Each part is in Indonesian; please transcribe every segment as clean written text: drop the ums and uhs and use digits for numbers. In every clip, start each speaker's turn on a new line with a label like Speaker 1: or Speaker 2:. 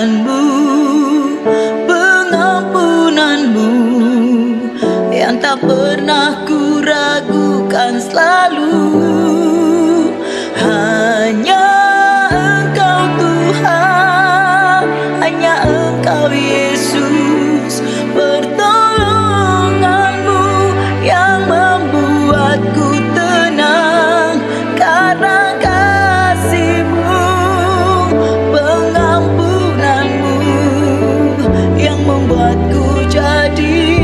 Speaker 1: pengampunanmu, pengampunanmu yang tak pernah ku ragukan selalu. Hanya Engkau Tuhan, hanya Engkau Yesus, pertolonganmu yang membuatku tenang karena kasih-Mu, pengampunanmu yang membuatku jadi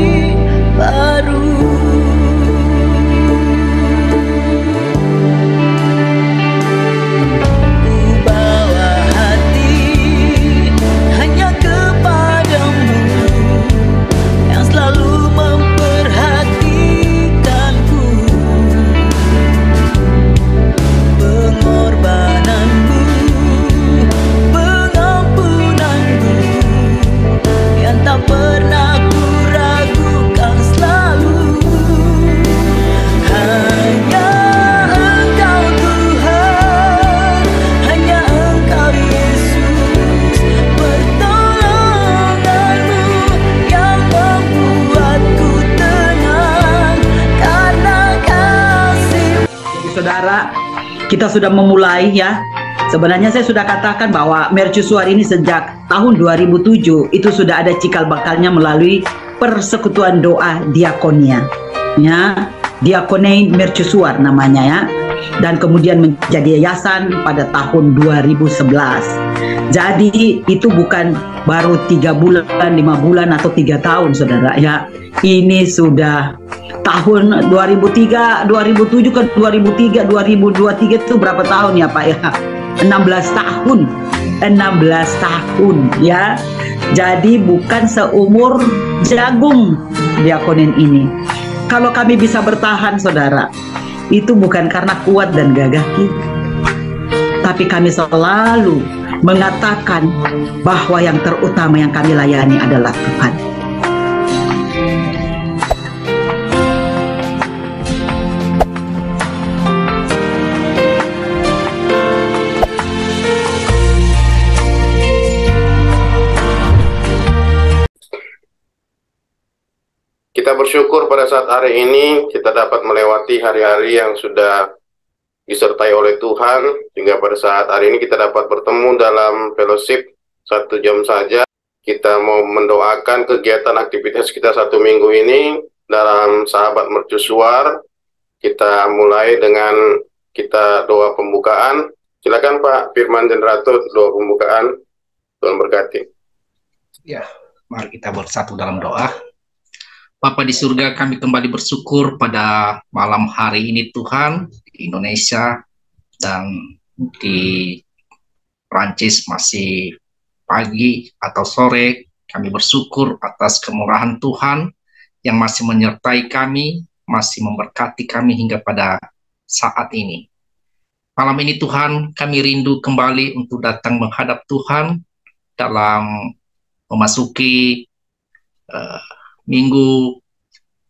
Speaker 1: baru.
Speaker 2: Saudara, kita sudah memulai ya. Sebenarnya saya sudah katakan bahwa mercusuar ini sejak tahun 2007 itu sudah ada cikal bakalnya melalui persekutuan doa diakonia. Ya, Diakonei Mercusuar namanya ya. Dan kemudian menjadi yayasan pada tahun 2011. Jadi itu bukan baru 3 bulan, 5 bulan atau 3 tahun saudara ya. Ini sudah tahun 2003, 2007 ke 2003, 2023 itu berapa tahun ya Pak ya? 16 tahun. 16 tahun ya. Jadi bukan seumur jagung diakonin ini. Kalau kami bisa bertahan saudara, itu bukan karena kuat dan gagah kita, tapi kami selalu mengatakan bahwa yang terutama yang kami layani adalah Tuhan.
Speaker 3: Kita bersyukur pada saat hari ini kita dapat melewati hari-hari yang sudah disertai oleh Tuhan, sehingga pada saat hari ini kita dapat bertemu dalam fellowship 1 jam saja. Kita mau mendoakan kegiatan aktivitas kita 1 minggu ini dalam Sahabat Mercusuar. Kita mulai dengan kita doa pembukaan. Silakan Pak Firman Jenerato, doa pembukaan. Tuhan berkati.
Speaker 4: Ya, mari kita bersatu dalam doa. Bapa di surga, kami kembali bersyukur pada malam hari ini Tuhan, di Indonesia dan di Prancis masih pagi atau sore. Kami bersyukur atas kemurahan Tuhan yang masih menyertai kami, masih memberkati kami hingga pada saat ini. Malam ini Tuhan, kami rindu kembali untuk datang menghadap Tuhan dalam memasuki minggu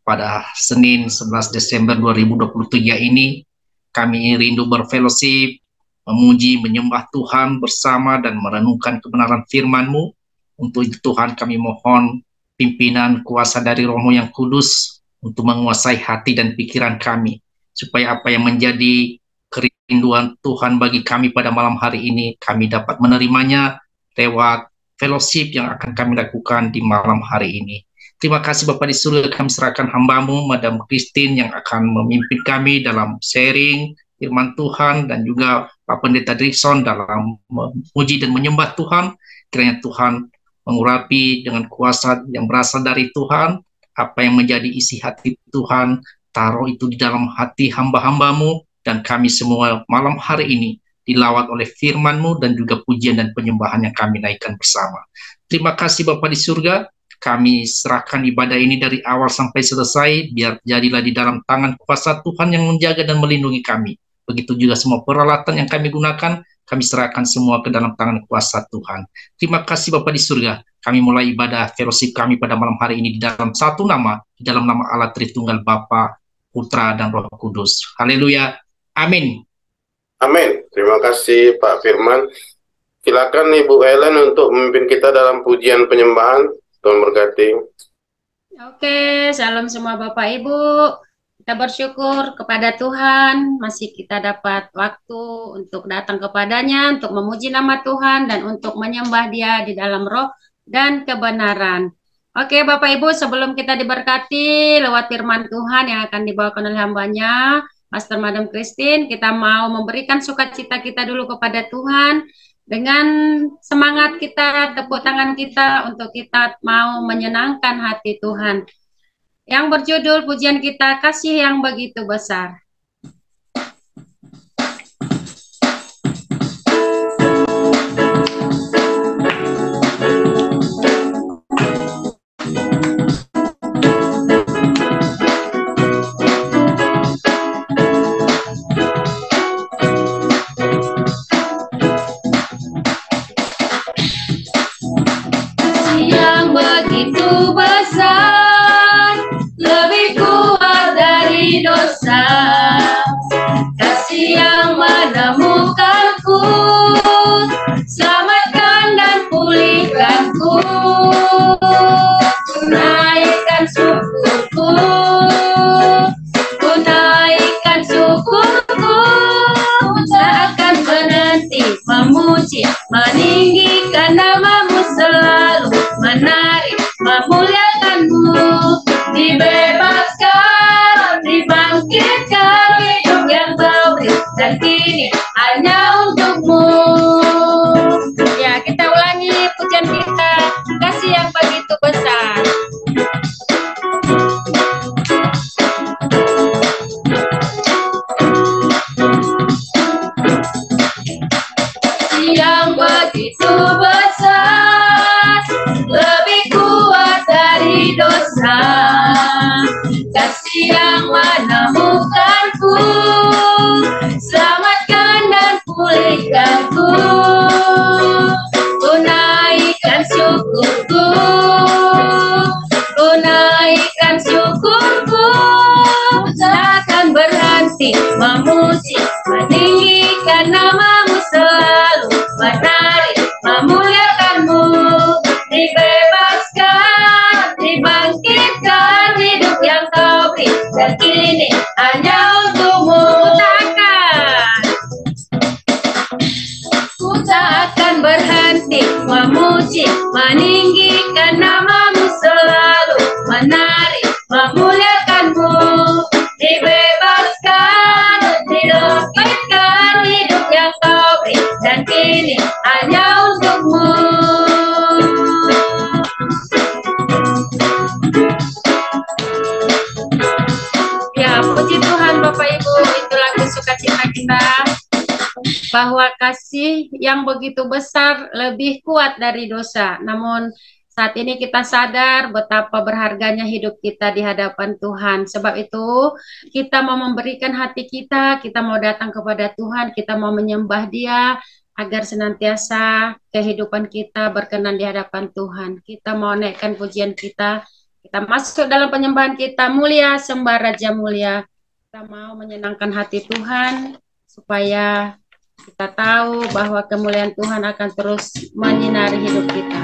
Speaker 4: pada Senin 11 Desember 2023 ini. Kami rindu berfellowship, memuji, menyembah Tuhan bersama dan merenungkan kebenaran firman-Mu. Untuk itu Tuhan kami mohon pimpinan kuasa dari Roh-Mu yang kudus untuk menguasai hati dan pikiran kami, supaya apa yang menjadi kerinduan Tuhan bagi kami pada malam hari ini, kami dapat menerimanya lewat fellowship yang akan kami lakukan di malam hari ini. Terima kasih Bapak di surga, kami serahkan hamba-Mu, Madam Christine yang akan memimpin kami dalam sharing firman Tuhan, dan juga Pak Pendeta Dixon dalam memuji dan menyembah Tuhan. Kiranya Tuhan mengurapi dengan kuasa yang berasal dari Tuhan, apa yang menjadi isi hati Tuhan, taruh itu di dalam hati hamba-hamba-Mu, dan kami semua malam hari ini dilawat oleh firman-Mu dan juga pujian dan penyembahan yang kami naikkan bersama. Terima kasih Bapak di surga. Kami serahkan ibadah ini dari awal sampai selesai, biar jadilah di dalam tangan kuasa Tuhan yang menjaga dan melindungi kami. Begitu juga semua peralatan yang kami gunakan, kami serahkan semua ke dalam tangan kuasa Tuhan. Terima kasih Bapa di surga. Kami mulai ibadah fellowship kami pada malam hari ini di dalam satu nama, di dalam nama Allah Tritunggal Bapa, Putra, dan Roh Kudus. Haleluya. Amin.
Speaker 3: Amin. Terima kasih Pak Firman. Silakan Ibu Helen untuk memimpin kita dalam pujian penyembahan. Tuhan berkati.
Speaker 5: Oke, salam semua Bapak Ibu. Kita bersyukur kepada Tuhan, masih kita dapat waktu untuk datang kepadanya, untuk memuji nama Tuhan, dan untuk menyembah Dia di dalam roh dan kebenaran. Oke Bapak Ibu, sebelum kita diberkati lewat firman Tuhan yang akan dibawakan oleh hambanya, Pastor Madam Christine, kita mau memberikan sukacita kita dulu kepada Tuhan, dengan semangat kita, tepuk tangan kita untuk kita mau menyenangkan hati Tuhan. Yang berjudul pujian kita, Kasih yang Begitu Besar. Yang begitu besar, lebih kuat dari dosa, kasih yang menemukanku, selamatkan dan pulihkanku, naikkan syukurku, ku naikkan syukurku, tak akan berhenti memuji, meninggikan namamu selalu, menarik, memuliakanmu, dibebaskan, dibangkitkan, hidup yang baru dan kini hanya untukmu. Ya, kita ulangi pujian kita, kasih yang begitu besar. Yang begitu besar, lebih kuat dari dosa, kasih yang menemukanku, selamatkan dan pulihkanku, ku naikkan syukurku, ku naikkan syukurku, tak akan berhenti memuji, meninggikan namamu selalu, menarik, memuliakanmu, dibebaskan, dibangkitkan, hidup yang kau beri, dan kini hanya untukmu. Ku tak akan berhenti memuji, meninggikan namamu selalu, menarik, memuliakanmu, dibebaskan, dibangkitkan, hidup yang kau beri, dan kini hanya untukmu. Ya, puji Tuhan Bapak Ibu, itu lagu sukacita kita, bahwa kasih yang begitu besar lebih kuat dari dosa. Namun saat ini kita sadar betapa berharganya hidup kita di hadapan Tuhan. Sebab itu kita mau memberikan hati kita mau datang kepada Tuhan, kita mau menyembah Dia, agar senantiasa kehidupan kita berkenan di hadapan Tuhan. Kita mau naikkan pujian kita masuk dalam penyembahan kita, mulia sembah Raja mulia. Kita mau menyenangkan hati Tuhan, supaya kita tahu bahwa kemuliaan Tuhan akan terus menyinari hidup kita.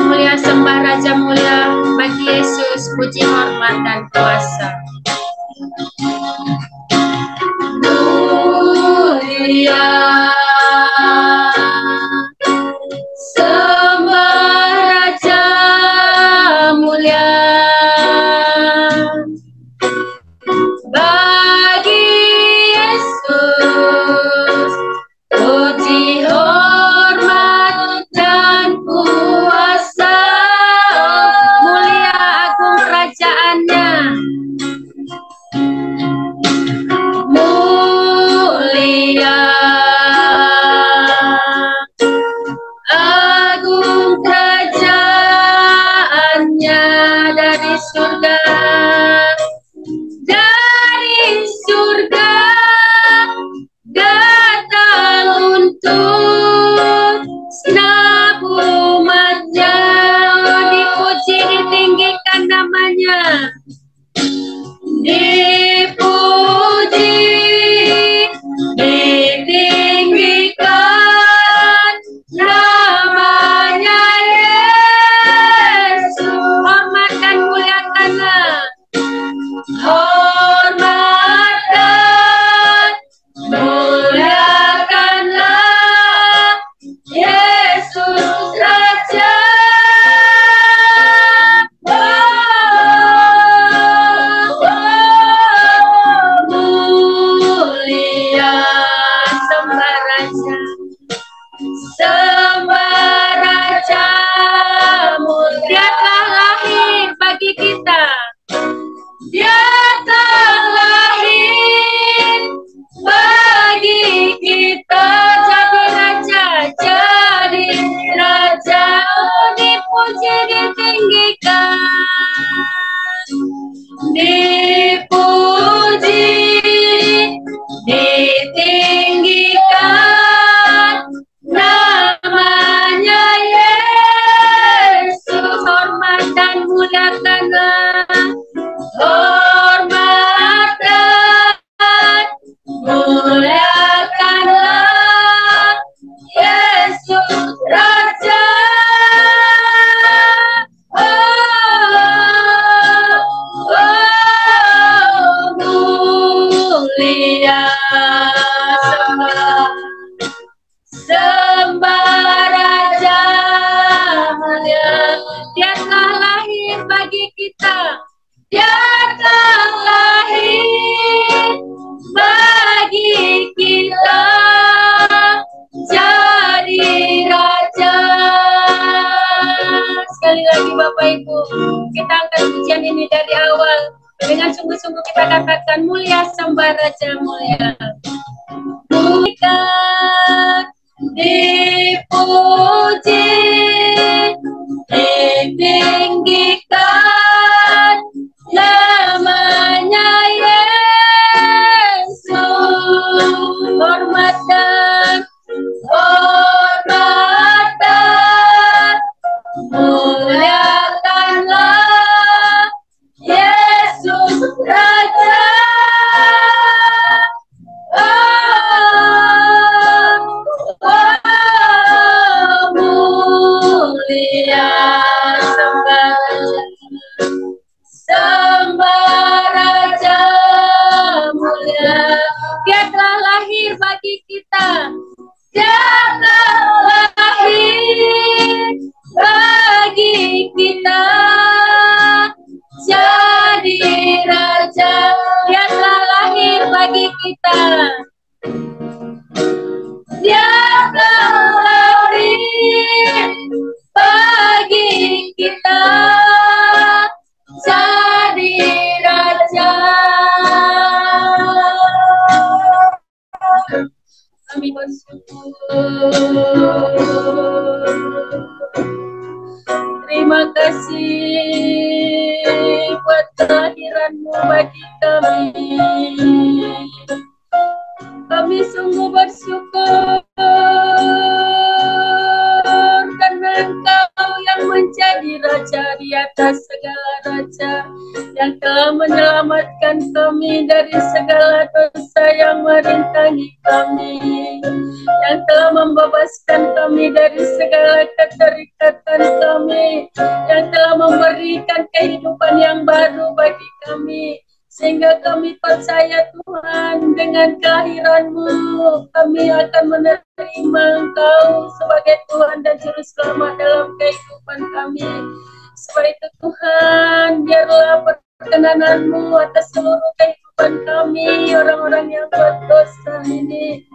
Speaker 5: Mulia sembah Raja mulia, bagi Yesus puji, hormat dan kuasa. Mulia sembah Raja mulia, bagi Yesus puji, hormat dan kuasa. Mulia agung kerajaannya, ditinggikan, dipuji, ditinggikan, namanya Yesus. Hormat dan muliakanlah, hormat dan muliakanlah Yesus Raja. Mulia sembah Raja mulia. Dia telah lahir bagi kita, Dia telah lahir bagi kita, jadi Raja. Sekali lagi Bapak Ibu, kita angkat pujian ini dari awal. Dengan sungguh-sungguh kita katakan, mulia sembah Raja mulia. Mulia, dipuji, ditinggikan, namanya Yesus. Hormat dan muliakanlah Yesus Raja. Mulia sembah Raja mulia. Dia telah lahir bagi kita, Dia telah lahir bagi kita, jadi Raja. Dia telah lahir bagi kita, Dia telah lahir bagi kita, jadi Raja. Kami bersyukur. Terima kasih buat kehadiran-Mu bagi kami. Kami sungguh bersyukur karena Engkau yang menjadi Raja di atas segala raja, yang telah menyelamatkan kami dari segala dosa yang merintangi kami, yang telah membebaskan kami dari segala keterikatan kami, yang telah memberikan kehidupan yang baru bagi kami. Sehingga kami percaya Tuhan, dengan kelahiran-Mu kami akan menerima Engkau sebagai Tuhan dan Juru Selamat dalam kehidupan kami. Sebab itu Tuhan, biarlah perkenanan-Mu atas seluruh kehidupan kami, orang-orang yang berdosa ini.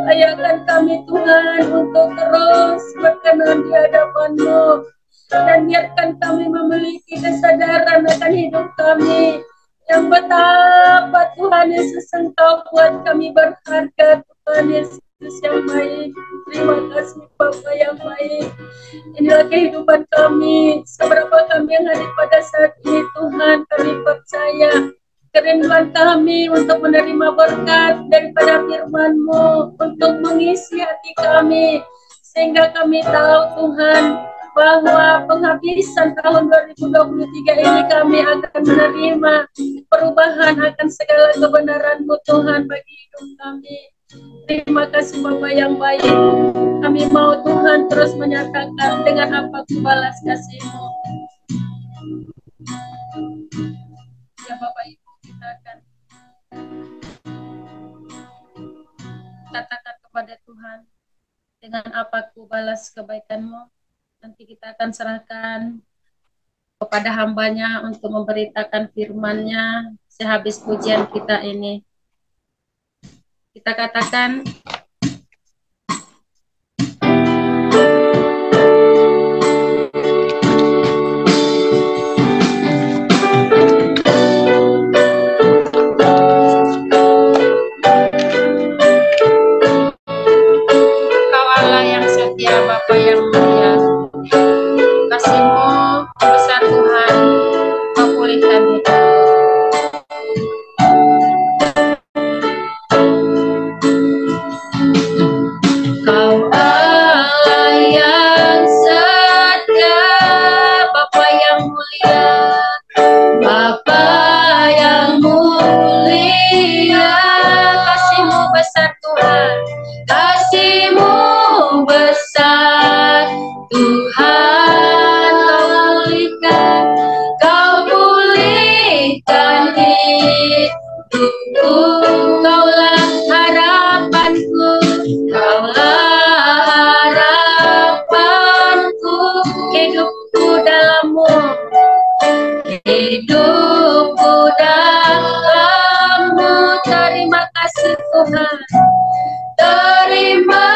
Speaker 5: Layakkan kami Tuhan untuk terus berkenan di hadapan-Mu, dan biarkan kami memiliki kesadaran akan hidup kami, yang betapa Tuhan Yesus Engkau buat kami berharga. Tuhan Yesus yang baik, terima kasih Bapa yang baik. Inilah kehidupan kami, seberapa kami yang hadir pada saat ini Tuhan, kami percaya kerinduan kami untuk menerima berkat daripada firman-Mu, untuk mengisi hati kami, sehingga kami tahu Tuhan bahwa penghabisan tahun 2023 ini kami akan menerima perubahan akan segala kebenaran-Mu Tuhan bagi hidup kami. Terima kasih Bapa yang baik. Kami mau Tuhan terus menyatakan dengan apa balas kasih-Mu. Ya Bapak Ibu, kita akan katakan kepada Tuhan, dengan apa ku balas kebaikan-Mu. Nanti kita akan serahkan kepada hamba-Nya untuk memberitakan firman-Nya sehabis pujian kita ini. Kita katakan, Engkau Allah yang setia, Bapa yang mulia. Kasih-Mu dalam-Mu. Hidupku dalam-Mu. Terima kasih Tuhan. Terima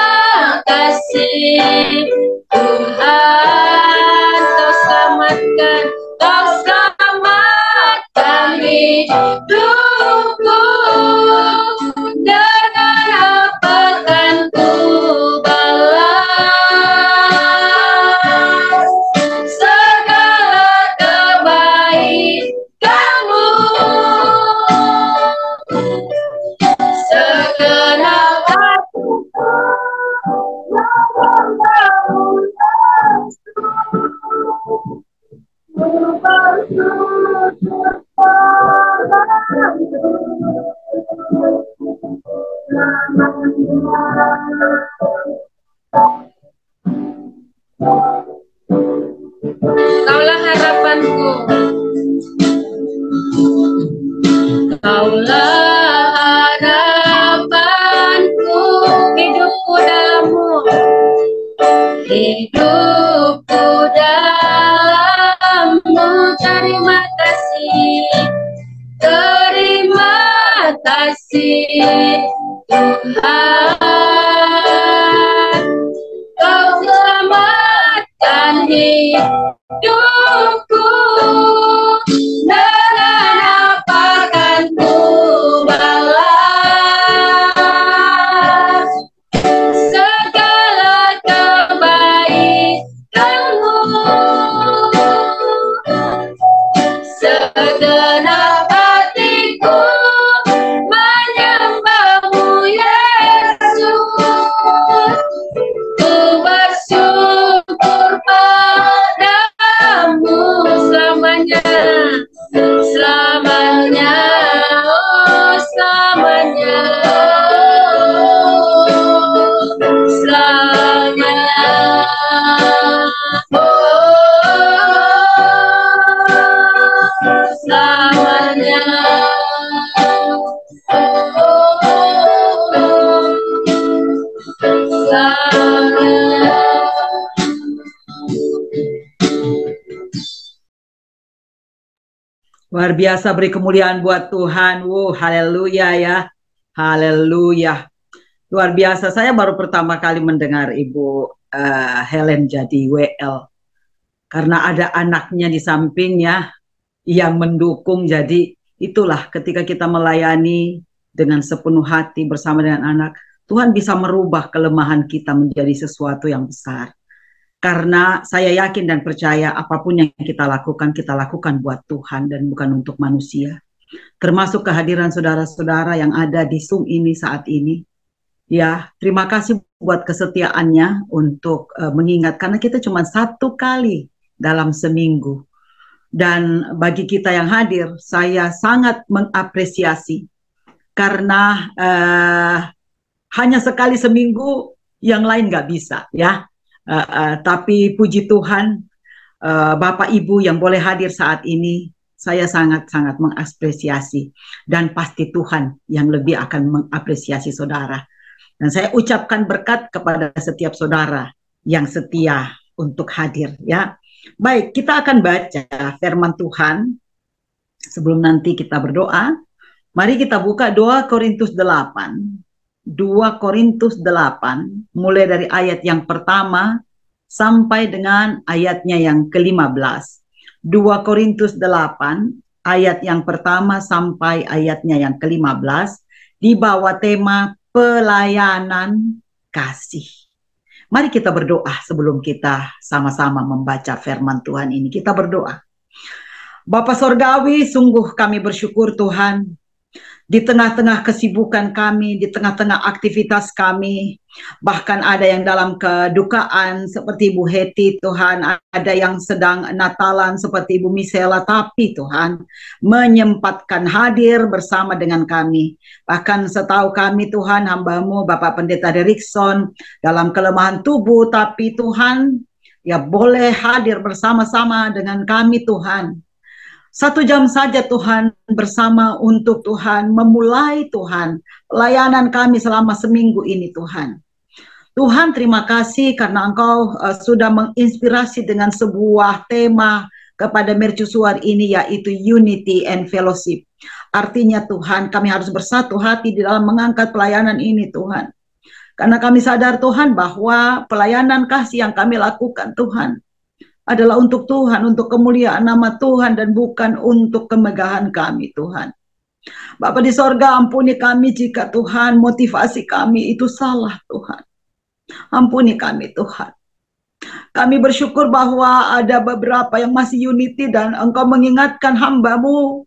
Speaker 5: kasih Tuhan. Kau selamatkan, Kau selamatkan hidupku. Dengan apa kan ku balas segala kebaikan-Mu. Segenap hatiku Kaulah harapanku, Kaulah harapanku, hidupku dalam-Mu, hidupku dalam-Mu. Terima kasih, terima kasih Tuhan. Kau selamatkan hidupku. Dengan apa kan ku balas segala kebaikan-Mu. Segenap hatiku menyembah-Mu Yesus. Ku bersyukur padamu selamanya, selamanya, oh selamanya, selamanya, oh selamanya, selamanya.
Speaker 2: Luar biasa, beri kemuliaan buat Tuhan. Wow, haleluya ya. Haleluya. Luar biasa. Saya baru pertama kali mendengar Ibu Helen jadi WL. Karena ada anaknya di sampingnya yang mendukung. Jadi itulah ketika kita melayani dengan sepenuh hati bersama dengan anak, Tuhan bisa merubah kelemahan kita menjadi sesuatu yang besar. Karena saya yakin dan percaya apapun yang kita lakukan buat Tuhan dan bukan untuk manusia. Termasuk kehadiran saudara-saudara yang ada di Zoom ini saat ini. Ya, terima kasih buat kesetiaannya untuk mengingat. Karena kita cuma satu kali dalam seminggu. Dan bagi kita yang hadir, saya sangat mengapresiasi. Karena hanya sekali seminggu, yang lain nggak bisa ya. Tapi puji Tuhan, Bapak Ibu yang boleh hadir saat ini, saya sangat-sangat mengapresiasi. Dan pasti Tuhan yang lebih akan mengapresiasi saudara. Dan saya ucapkan berkat kepada setiap saudara yang setia untuk hadir ya. Baik, kita akan baca firman Tuhan. Sebelum nanti kita berdoa, mari kita buka 2 Korintus 8. 2 Korintus 8, mulai dari ayat yang pertama sampai dengan ayatnya yang ke-15. 2 Korintus 8, ayat yang pertama sampai ayatnya yang ke-15, di bawah tema pelayanan kasih. Mari kita berdoa sebelum kita sama-sama membaca firman Tuhan ini. Kita berdoa. Bapa Sorgawi, sungguh kami bersyukur Tuhan. Di tengah-tengah kesibukan kami, di tengah-tengah aktivitas kami, bahkan ada yang dalam kedukaan seperti Ibu Heti Tuhan, ada yang sedang Natalan seperti Ibu Misela, tapi Tuhan menyempatkan hadir bersama dengan kami. Bahkan setahu kami Tuhan, hamba-Mu Bapak Pendeta Derikson dalam kelemahan tubuh, tapi Tuhan ya boleh hadir bersama-sama dengan kami Tuhan. 1 jam saja Tuhan bersama untuk Tuhan memulai Tuhan pelayanan kami selama seminggu ini Tuhan. Tuhan terima kasih karena Engkau sudah menginspirasi dengan sebuah tema kepada mercusuar ini, yaitu unity and fellowship. Artinya Tuhan, kami harus bersatu hati di dalam mengangkat pelayanan ini Tuhan. Karena kami sadar Tuhan bahwa pelayanan kasih yang kami lakukan Tuhan adalah untuk Tuhan, untuk kemuliaan nama Tuhan dan bukan untuk kemegahan kami Tuhan. Bapa di sorga, ampuni kami jika Tuhan motivasi kami itu salah Tuhan. Ampuni kami Tuhan. Kami bersyukur bahwa ada beberapa yang masih unity dan Engkau mengingatkan hamba-Mu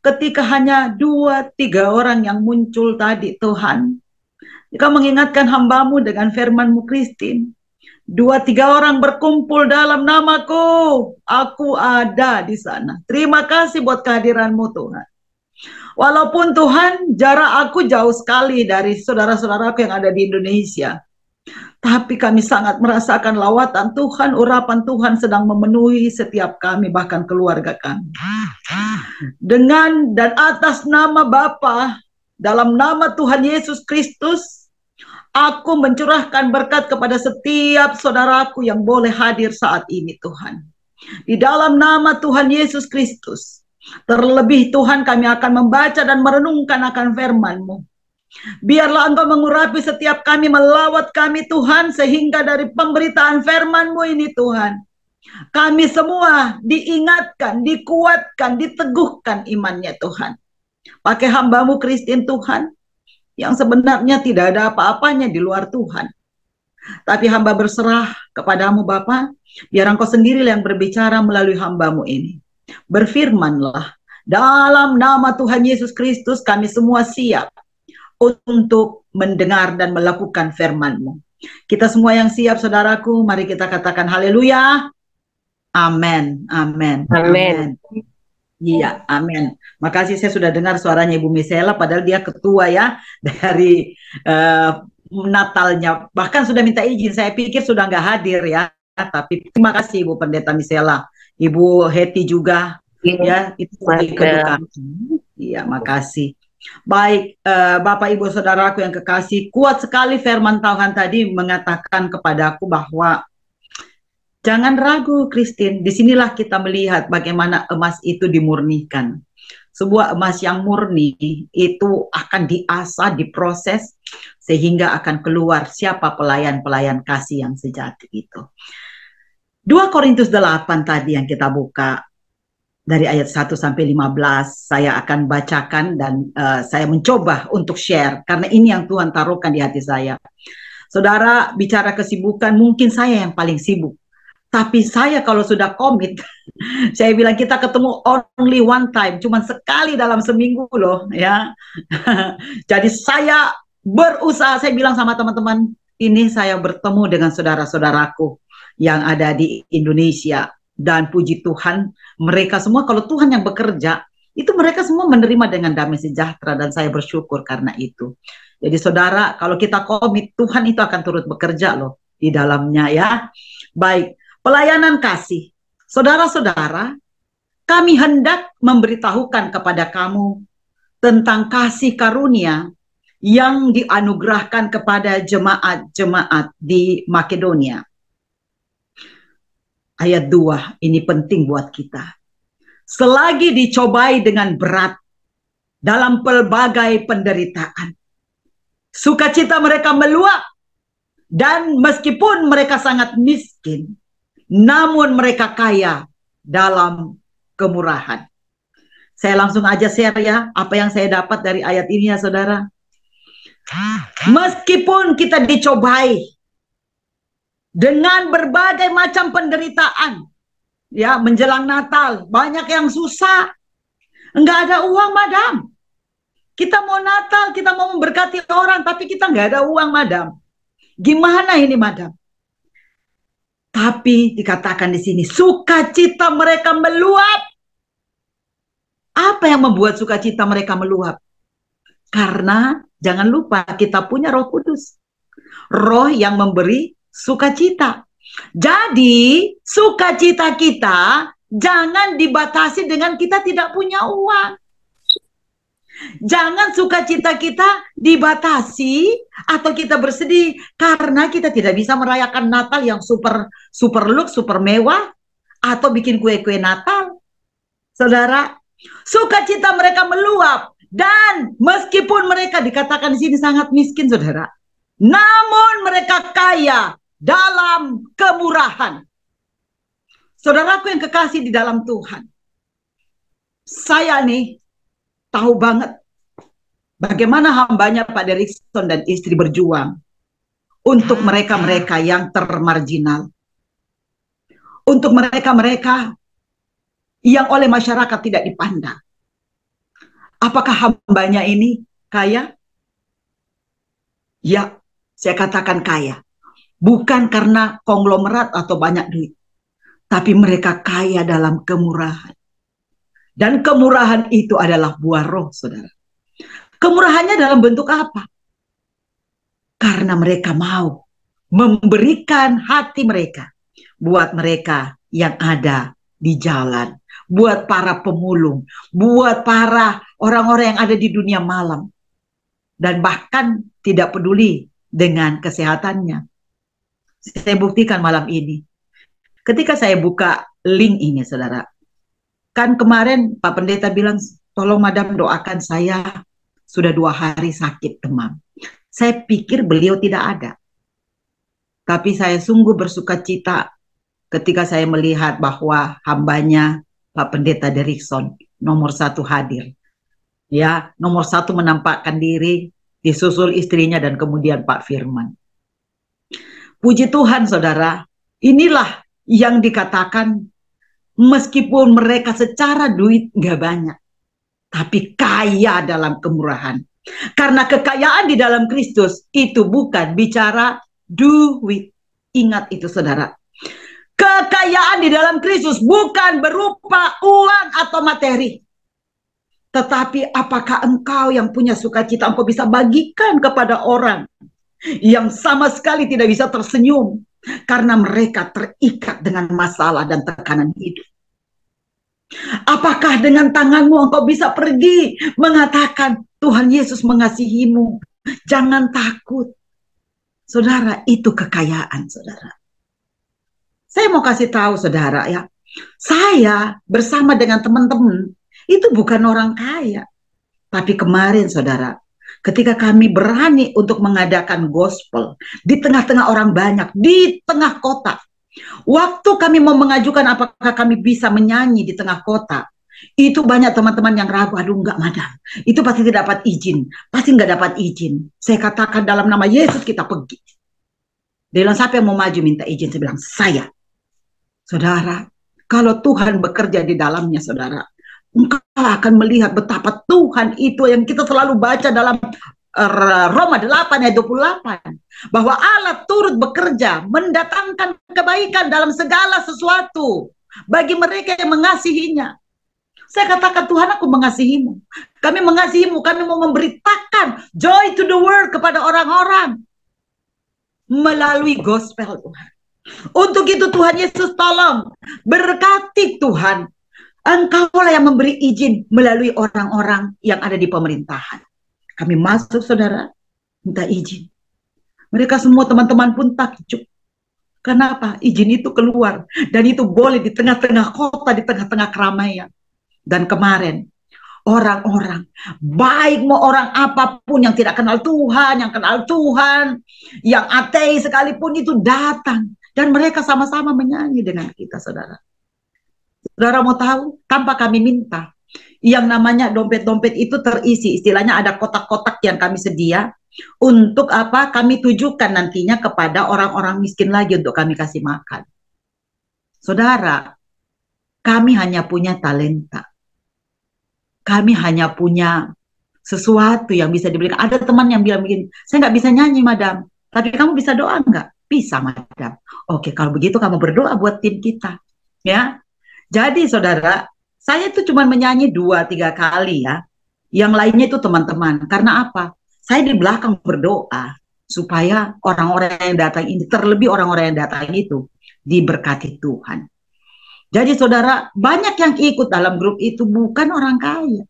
Speaker 2: ketika hanya 2-3 orang yang muncul tadi Tuhan. Engkau mengingatkan hamba-Mu dengan firman-Mu Christine. 2-3 orang berkumpul dalam namaku, aku ada di sana. Terima kasih buat kehadiran-Mu Tuhan. Walaupun Tuhan jarak aku jauh sekali dari saudara-saudaraku yang ada di Indonesia, tapi kami sangat merasakan lawatan Tuhan, urapan Tuhan sedang memenuhi setiap kami, bahkan keluarga kami. Dengan dan atas nama Bapa, dalam nama Tuhan Yesus Kristus, aku mencurahkan berkat kepada setiap saudaraku yang boleh hadir saat ini Tuhan. Di dalam nama Tuhan Yesus Kristus, terlebih Tuhan kami akan membaca dan merenungkan akan firman-Mu. Biarlah Engkau mengurapi setiap kami, melawat kami Tuhan, sehingga dari pemberitaan firman-Mu ini Tuhan, kami semua diingatkan, dikuatkan, diteguhkan imannya Tuhan. Pakai hamba-Mu Christine Tuhan, yang sebenarnya tidak ada apa-apanya di luar Tuhan. Tapi hamba berserah kepadamu Bapa, biar Engkau sendirilah yang berbicara melalui hamba-Mu ini. Berfirmanlah, dalam nama Tuhan Yesus Kristus kami semua siap untuk mendengar dan melakukan firman-Mu. Kita semua yang siap saudaraku, mari kita katakan haleluya. Amin, amin, amin. Iya, amin. Makasih, saya sudah dengar suaranya Ibu Misela, padahal dia ketua ya dari Natalnya. Bahkan sudah minta izin, saya pikir sudah nggak hadir ya. Tapi terima kasih Ibu Pendeta Misela, Ibu Heti juga, ya itu kedua. Iya, makasih. Baik, Bapak Ibu Saudaraku yang kekasih, kuat sekali firman Tuhan tadi mengatakan kepadaku bahwa jangan ragu, Christine. Disinilah kita melihat bagaimana emas itu dimurnikan. Sebuah emas yang murni itu akan diasah, diproses, sehingga akan keluar siapa pelayan-pelayan kasih yang sejati itu. 2 Korintus 8 tadi yang kita buka, dari ayat 1 sampai 15, saya akan bacakan dan saya mencoba untuk share, karena ini yang Tuhan taruhkan di hati saya. Saudara, bicara kesibukan, mungkin saya yang paling sibuk. Tapi saya kalau sudah komit, saya bilang kita ketemu only one time, cuma sekali dalam seminggu loh ya. Jadi saya berusaha, saya bilang sama teman-teman, ini saya bertemu dengan saudara-saudaraku yang ada di Indonesia. Dan puji Tuhan, mereka semua kalau Tuhan yang bekerja, itu mereka semua menerima dengan damai sejahtera dan saya bersyukur karena itu. Jadi saudara, kalau kita komit, Tuhan itu akan turut bekerja loh di dalamnya ya. Baik. Pelayanan kasih. Saudara-saudara, kami hendak memberitahukan kepada kamu tentang kasih karunia yang dianugerahkan kepada jemaat-jemaat di Makedonia. Ayat 2, ini penting buat kita. Selagi dicobai dengan berat dalam pelbagai penderitaan, sukacita mereka meluap, dan meskipun mereka sangat miskin, namun mereka kaya dalam kemurahan. Saya langsung aja share ya, apa yang saya dapat dari ayat ini ya saudara. Meskipun kita dicobai dengan berbagai macam penderitaan, ya menjelang Natal, banyak yang susah, enggak ada uang madam. Kita mau Natal, kita mau memberkati orang, tapi kita enggak ada uang madam. Gimana ini madam? Tapi dikatakan di sini, sukacita mereka meluap. Apa yang membuat sukacita mereka meluap? Karena jangan lupa kita punya Roh Kudus. Roh yang memberi sukacita. Jadi sukacita kita jangan dibatasi dengan kita tidak punya uang. Jangan sukacita kita dibatasi atau kita bersedih karena kita tidak bisa merayakan Natal yang super lux, super mewah, atau bikin kue-kue Natal. Saudara, sukacita mereka meluap, dan meskipun mereka dikatakan di sini sangat miskin, saudara, namun mereka kaya dalam kemurahan. Saudaraku yang kekasih di dalam Tuhan, saya nih tahu banget bagaimana hambanya Pak Derikson dan istri berjuang untuk mereka-mereka yang termarginal, untuk mereka-mereka yang oleh masyarakat tidak dipandang. Apakah hambanya ini kaya? Ya, saya katakan kaya. Bukan karena konglomerat atau banyak duit, tapi mereka kaya dalam kemurahan. Dan kemurahan itu adalah buah roh, saudara. Kemurahannya dalam bentuk apa? Karena mereka mau memberikan hati mereka buat mereka yang ada di jalan, buat para pemulung, buat para orang-orang yang ada di dunia malam, dan bahkan tidak peduli dengan kesehatannya. Saya buktikan malam ini, ketika saya buka link ini, saudara, kan kemarin Pak Pendeta bilang, tolong Madam doakan saya, sudah 2 hari sakit demam. Saya pikir beliau tidak ada, tapi saya sungguh bersukacita ketika saya melihat bahwa hambanya Pak Pendeta Derikson nomor 1 hadir. Ya, nomor 1 menampakkan diri, disusul istrinya dan kemudian Pak Firman. Puji Tuhan, saudara, inilah yang dikatakan meskipun mereka secara duit nggak banyak, tapi kaya dalam kemurahan. Karena kekayaan di dalam Kristus itu bukan bicara duit. Ingat itu, saudara. Kekayaan di dalam Kristus bukan berupa uang atau materi. Tetapi apakah engkau yang punya sukacita, engkau bisa bagikan kepada orang yang sama sekali tidak bisa tersenyum karena mereka terikat dengan masalah dan tekanan hidup. Apakah dengan tanganmu engkau bisa pergi mengatakan, Tuhan Yesus mengasihimu, jangan takut. Saudara, itu kekayaan, saudara. Saya mau kasih tahu, saudara, ya, saya bersama dengan teman-teman itu bukan orang kaya. Tapi kemarin, saudara, ketika kami berani untuk mengadakan gospel di tengah-tengah orang banyak, di tengah kota, waktu kami mau mengajukan apakah kami bisa menyanyi di tengah kota, itu banyak teman-teman yang ragu, aduh enggak Madam, itu pasti tidak dapat izin, pasti enggak dapat izin. Saya katakan dalam nama Yesus kita pergi. Dia bilang, siapa yang mau maju minta izin? Saya bilang, saya. Saudara, kalau Tuhan bekerja di dalamnya, saudara, engkau akan melihat betapa Tuhan itu yang kita selalu baca dalam Roma 8 ayat 28. Bahwa Allah turut bekerja, mendatangkan kebaikan dalam segala sesuatu bagi mereka yang mengasihinya. Saya katakan, Tuhan, aku mengasihimu. Kami mengasihimu, kami mau memberitakan joy to the world kepada orang-orang melalui gospel, Tuhan. Untuk itu Tuhan Yesus tolong berkati Tuhan. Engkaulah yang memberi izin melalui orang-orang yang ada di pemerintahan. Kami masuk, saudara, minta izin. Mereka semua teman-teman pun takjub. Kenapa? Izin itu keluar. Dan itu boleh di tengah-tengah kota, di tengah-tengah keramaian. Dan kemarin, orang-orang, baik mau orang apapun yang tidak kenal Tuhan, yang kenal Tuhan, yang ateis sekalipun itu datang. Dan mereka sama-sama menyanyi dengan kita, saudara. Saudara mau tahu, tanpa kami minta, yang namanya dompet-dompet itu terisi, istilahnya ada kotak-kotak yang kami sedia, untuk apa? Kami tujukan nantinya kepada orang-orang miskin lagi untuk kami kasih makan. Saudara, kami hanya punya talenta. Kami hanya punya sesuatu yang bisa diberikan. Ada teman yang bilang begini, saya nggak bisa nyanyi, Madam, tapi kamu bisa doa nggak? Bisa, Madam. Oke, kalau begitu kamu berdoa buat tim kita, ya. Jadi, saudara, saya itu cuma menyanyi 2-3 kali, ya. Yang lainnya itu teman-teman. Karena apa? Saya di belakang berdoa supaya orang-orang yang datang ini, terlebih orang-orang yang datang itu, diberkati Tuhan. Jadi, saudara, banyak yang ikut dalam grup itu bukan orang kaya.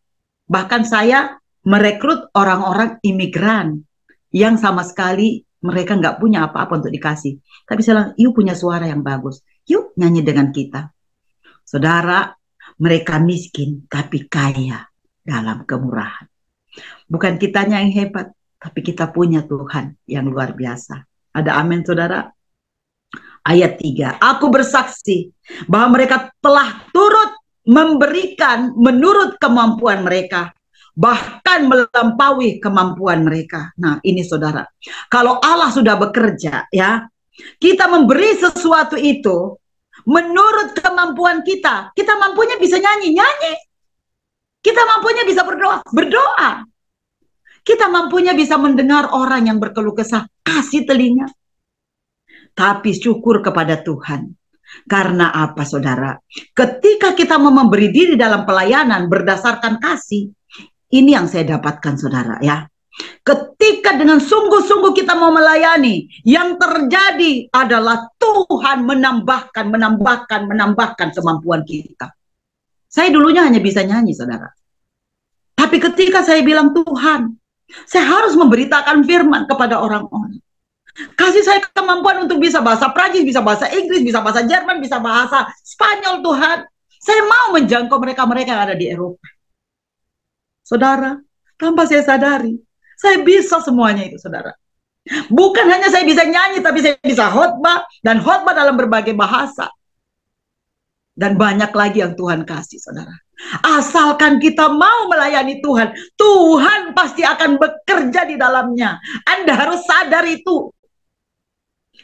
Speaker 2: Bahkan saya merekrut orang-orang imigran yang sama sekali mereka nggak punya apa-apa untuk dikasih. Tapi saya bilang, yuk punya suara yang bagus. Yuk nyanyi dengan kita. Saudara, mereka miskin tapi kaya dalam kemurahan. Bukan kitanya yang hebat, tapi kita punya Tuhan yang luar biasa. Ada amin, saudara? Ayat 3, aku bersaksi bahwa mereka telah turut memberikan menurut kemampuan mereka, bahkan melampaui kemampuan mereka. Nah, ini saudara, kalau Allah sudah bekerja, ya, kita memberi sesuatu itu menurut kemampuan kita. Kita mampunya bisa nyanyi, kita mampunya bisa berdoa, kita mampunya bisa mendengar orang yang berkeluh kesah, kasih telinga. Tapi syukur kepada Tuhan. Karena apa, saudara? Ketika kita mau memberi diri dalam pelayanan berdasarkan kasih, ini yang saya dapatkan, saudara, ya. Ketika dengan sungguh-sungguh kita mau melayani, yang terjadi adalah Tuhan menambahkan kemampuan kita. Saya dulunya hanya bisa nyanyi, saudara. Tapi ketika saya bilang, Tuhan, saya harus memberitakan firman kepada orang-orang. Kasih saya kemampuan untuk bisa bahasa Prancis, bisa bahasa Inggris, bisa bahasa Jerman, bisa bahasa Spanyol, Tuhan. Saya mau menjangkau mereka-mereka yang ada di Eropa. Saudara, tanpa saya sadari, saya bisa semuanya itu, saudara. Bukan hanya saya bisa nyanyi, tapi saya bisa khotbah, dan khotbah dalam berbagai bahasa. Dan banyak lagi yang Tuhan kasih, saudara. Asalkan kita mau melayani Tuhan, Tuhan pasti akan bekerja di dalamnya. Anda harus sadar itu.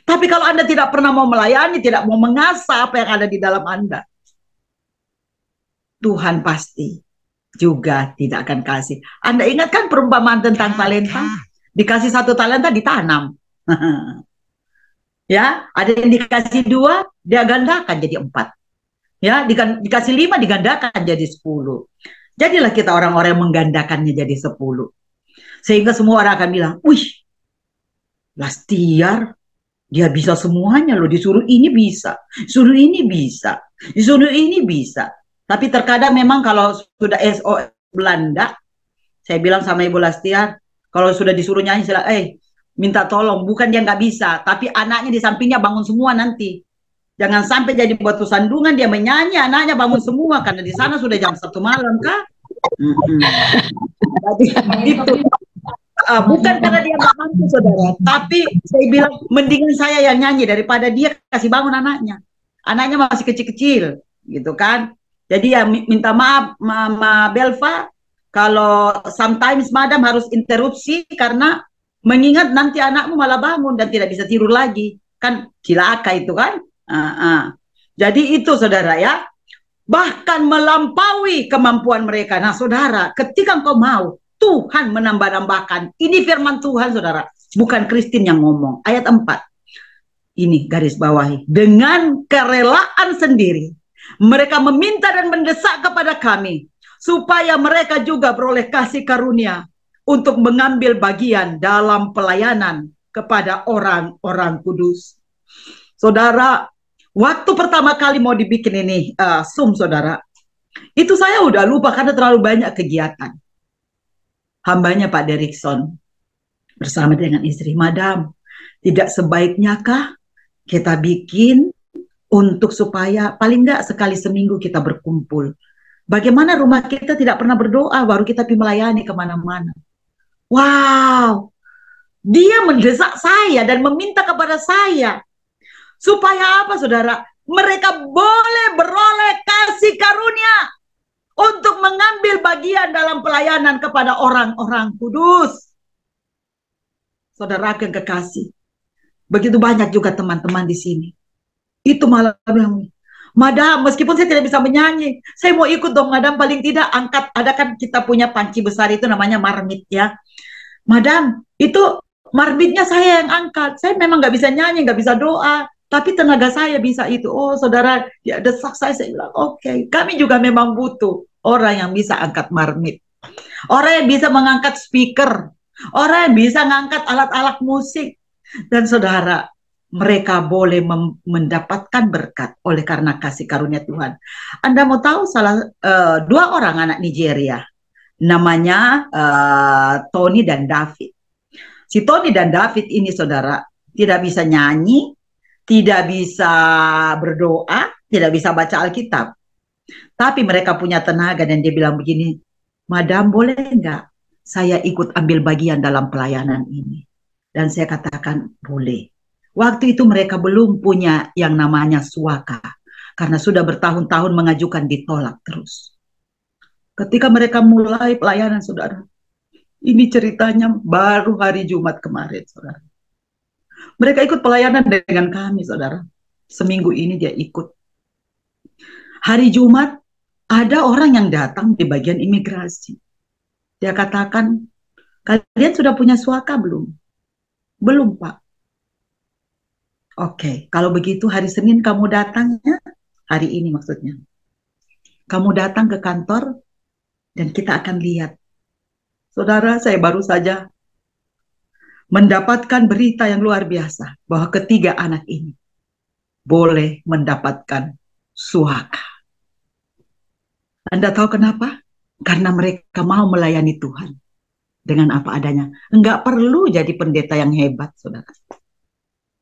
Speaker 2: Tapi kalau Anda tidak pernah mau melayani, tidak mau mengasah apa yang ada di dalam Anda, Tuhan pasti juga tidak akan kasih. Anda ingatkan perumpamaan tentang talenta? Dikasih 1 talenta ditanam. Ya, ada yang dikasih 2, dia gandakan jadi 4. Ya, dikasih 5, digandakan jadi 10. Jadilah kita orang-orang yang menggandakannya jadi 10. Sehingga semua orang akan bilang, wih, Lastiar, dia bisa semuanya loh, disuruh ini bisa, disuruh ini bisa, disuruh ini bisa. Tapi terkadang memang kalau sudah SO Belanda, saya bilang sama Ibu Lastiar, kalau sudah disuruh nyanyi, minta tolong, bukan dia nggak bisa, tapi anaknya di sampingnya bangun semua nanti. Jangan sampai jadi batu sandungan, dia menyanyi, anaknya bangun semua, karena di sana sudah jam 1 malam, Kak. Itu. Bukan karena dia nggak mampu, saudara, tapi saya bilang mendingan saya yang nyanyi daripada dia kasih bangun anaknya. Anaknya masih kecil-kecil, gitu kan. Jadi ya minta maaf, Mama Belva, kalau sometimes Madam harus interupsi karena mengingat nanti anakmu malah bangun dan tidak bisa tidur lagi, kan cilaka itu kan. Jadi itu, saudara, ya, bahkan melampaui kemampuan mereka. Nah, saudara, ketika engkau mau, Tuhan menambah-nambahkan. Ini firman Tuhan, saudara. Bukan Kristin yang ngomong. Ayat 4. Ini garis bawahi. Dengan kerelaan sendiri, mereka meminta dan mendesak kepada kami, supaya mereka juga beroleh kasih karunia untuk mengambil bagian dalam pelayanan kepada orang-orang kudus. Saudara, waktu pertama kali mau dibikin ini Zoom, saudara, itu saya udah lupa karena terlalu banyak kegiatan. Hambanya Pak Derikson bersama dengan istri, Madam, tidak sebaiknya kah kita bikin untuk supaya paling enggak sekali seminggu kita berkumpul. Bagaimana rumah kita tidak pernah berdoa, baru kita pergi melayani kemana-mana. Wow, dia mendesak saya dan meminta kepada saya supaya apa, saudara? Mereka boleh beroleh kasih karunia untuk mengambil bagian dalam pelayanan kepada orang-orang kudus. Saudara yang kekasih, begitu banyak juga teman-teman di sini. Itu malah bilang, Madam, meskipun saya tidak bisa menyanyi, saya mau ikut dong, Madam, paling tidak angkat, ada kan kita punya panci besar itu namanya marmit, ya. Madam, itu marmitnya saya yang angkat. Saya memang nggak bisa nyanyi, nggak bisa doa, tapi tenaga saya bisa itu. Oh, saudara, dia desak saya bilang, oke. Kami juga memang butuh orang yang bisa angkat marmit, orang yang bisa mengangkat speaker, orang yang bisa mengangkat alat-alat musik. Dan saudara, mereka boleh mendapatkan berkat oleh karena kasih karunia Tuhan. Anda mau tahu dua orang anak Nigeria, namanya Tony dan David. Si Tony dan David ini, saudara, tidak bisa nyanyi, tidak bisa berdoa, tidak bisa baca Alkitab. Tapi mereka punya tenaga dan dia bilang begini, Madam boleh nggak saya ikut ambil bagian dalam pelayanan ini? Dan saya katakan boleh. Waktu itu mereka belum punya yang namanya suaka. Karena sudah bertahun-tahun mengajukan ditolak terus. Ketika mereka mulai pelayanan, saudara, ini ceritanya baru hari Jumat kemarin, saudara. Mereka ikut pelayanan dengan kami, saudara. Seminggu ini dia ikut. Hari Jumat, ada orang yang datang di bagian imigrasi. Dia katakan, kalian sudah punya suaka belum? Belum, Pak. Oke, kalau begitu hari Senin kamu datangnya, hari ini maksudnya. Kamu datang ke kantor, dan kita akan lihat. Saudara, saya baru saja mendapatkan berita yang luar biasa, bahwa ketiga anak ini boleh mendapatkan suaka. Anda tahu kenapa? Karena mereka mau melayani Tuhan dengan apa adanya. Enggak perlu jadi pendeta yang hebat, saudara.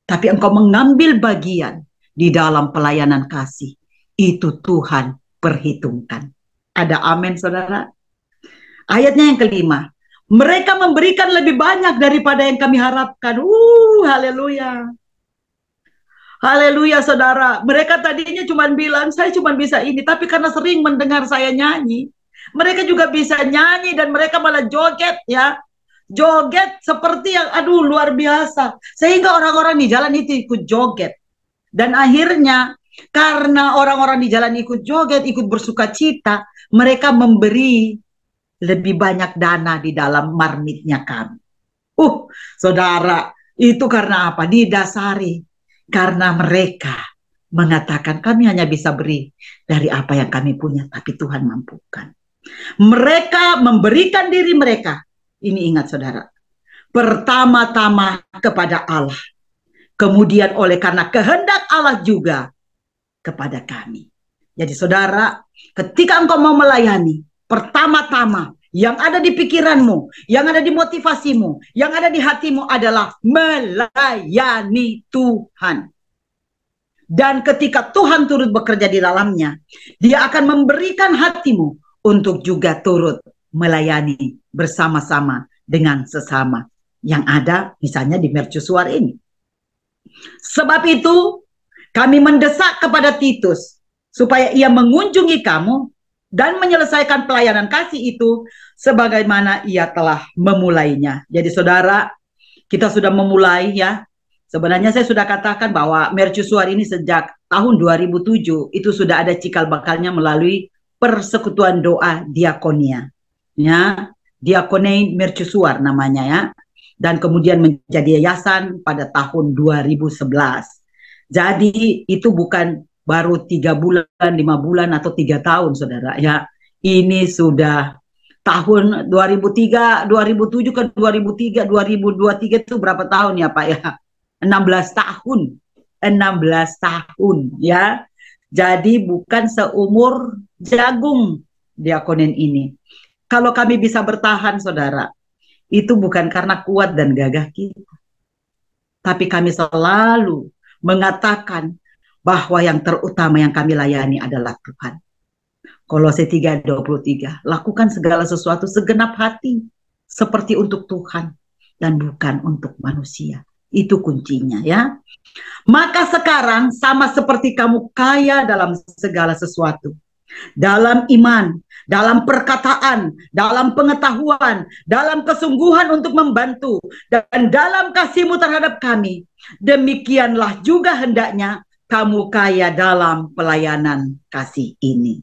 Speaker 2: Tapi engkau mengambil bagian di dalam pelayanan kasih. Itu Tuhan perhitungkan. Ada amin, saudara? Ayatnya yang kelima. Mereka memberikan lebih banyak daripada yang kami harapkan. Haleluya. Haleluya, saudara. Mereka tadinya cuma bilang, saya cuma bisa ini. Tapi karena sering mendengar saya nyanyi, mereka juga bisa nyanyi dan mereka malah joget, ya. Joget seperti yang, aduh, luar biasa. Sehingga orang-orang di jalan itu ikut joget. Dan akhirnya, karena orang-orang di jalan ikut joget, ikut bersuka cita, mereka memberi lebih banyak dana di dalam marmitnya kami. Saudara, itu karena apa? Didasari karena mereka mengatakan kami hanya bisa beri dari apa yang kami punya, tapi Tuhan mampukan. Mereka memberikan diri mereka. Ini ingat, saudara. Pertama-tama kepada Allah. Kemudian oleh karena kehendak Allah juga kepada kami. Jadi saudara, ketika engkau mau melayani, pertama-tama yang ada di pikiranmu, yang ada di motivasimu, yang ada di hatimu adalah melayani Tuhan. Dan ketika Tuhan turut bekerja di dalamnya, Dia akan memberikan hatimu untuk juga turut melayani bersama-sama dengan sesama yang ada misalnya di mercusuar ini. Sebab itu kami mendesak kepada Titus supaya ia mengunjungi kamu dan menyelesaikan pelayanan kasih itu sebagaimana ia telah memulainya. Jadi saudara, kita sudah memulai, ya. Sebenarnya saya sudah katakan bahwa mercusuar ini sejak tahun 2007 itu sudah ada cikal bakalnya melalui persekutuan doa diakonia, ya, Diakonei Mercusuar namanya, ya, dan kemudian menjadi yayasan pada tahun 2011. Jadi itu bukan baru 3 bulan, 5 bulan atau 3 tahun, saudara, ya. Ini sudah tahun 2003, 2007 ke 2003, 2023 itu berapa tahun ya, Pak, ya? 16 tahun. 16 tahun, ya. Jadi bukan seumur jagung diakonin ini. Kalau kami bisa bertahan, saudara, itu bukan karena kuat dan gagah kita. Tapi kami selalu mengatakan bahwa yang terutama yang kami layani adalah Tuhan. Kolose 3:23, lakukan segala sesuatu segenap hati seperti untuk Tuhan dan bukan untuk manusia. Itu kuncinya, ya. Maka sekarang sama seperti kamu kaya dalam segala sesuatu, dalam iman, dalam perkataan, dalam pengetahuan, dalam kesungguhan untuk membantu, dan dalam kasihmu terhadap kami, demikianlah juga hendaknya kamu kaya dalam pelayanan kasih ini.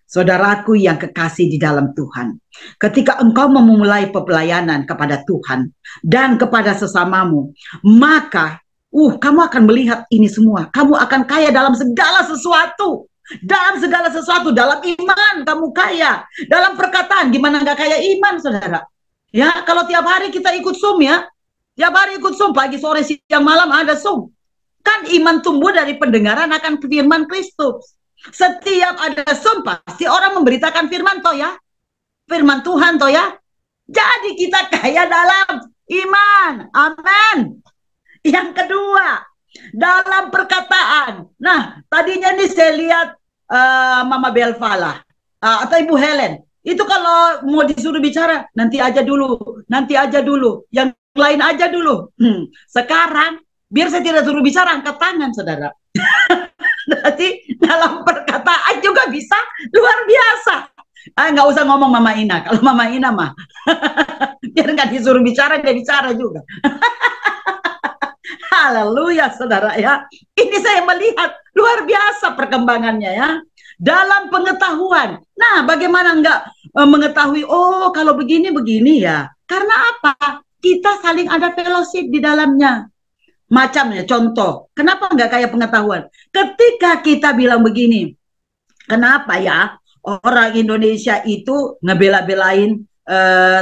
Speaker 2: Saudaraku yang kekasih di dalam Tuhan, ketika engkau memulai pelayanan kepada Tuhan dan kepada sesamamu, maka kamu akan melihat ini semua. Kamu akan kaya dalam segala sesuatu. Dalam segala sesuatu, dalam iman kamu kaya, dalam perkataan, gimana nggak kaya iman, saudara? Ya, kalau tiap hari kita ikut Zoom, ya, tiap hari ikut Zoom, pagi, sore, siang, malam ada Zoom. Kan iman tumbuh dari pendengaran akan firman Kristus. Setiap ada Zoom pasti orang memberitakan firman toh, ya, firman Tuhan toh, ya. Jadi kita kaya dalam iman, amin. Yang kedua, dalam perkataan. Nah, tadinya nih saya lihat Mama Belva lah, atau Ibu Helen. Itu kalau mau disuruh bicara, nanti aja dulu, yang lain aja dulu. Sekarang, biar saya tidak suruh bicara, angkat tangan, saudara. Berarti dalam perkataan juga bisa luar biasa. Nggak usah ngomong Mama Ina. Kalau Mama Ina mah, biar nggak disuruh bicara, dia bicara juga. Haleluya, saudara ya. Ini saya melihat luar biasa perkembangannya ya. Dalam pengetahuan. Nah, bagaimana nggak mengetahui, oh kalau begini ya. Karena apa? Kita saling ada fellowship di dalamnya. Macamnya, contoh. Kenapa nggak kayak pengetahuan? Ketika kita bilang begini, kenapa ya orang Indonesia itu ngebela-belain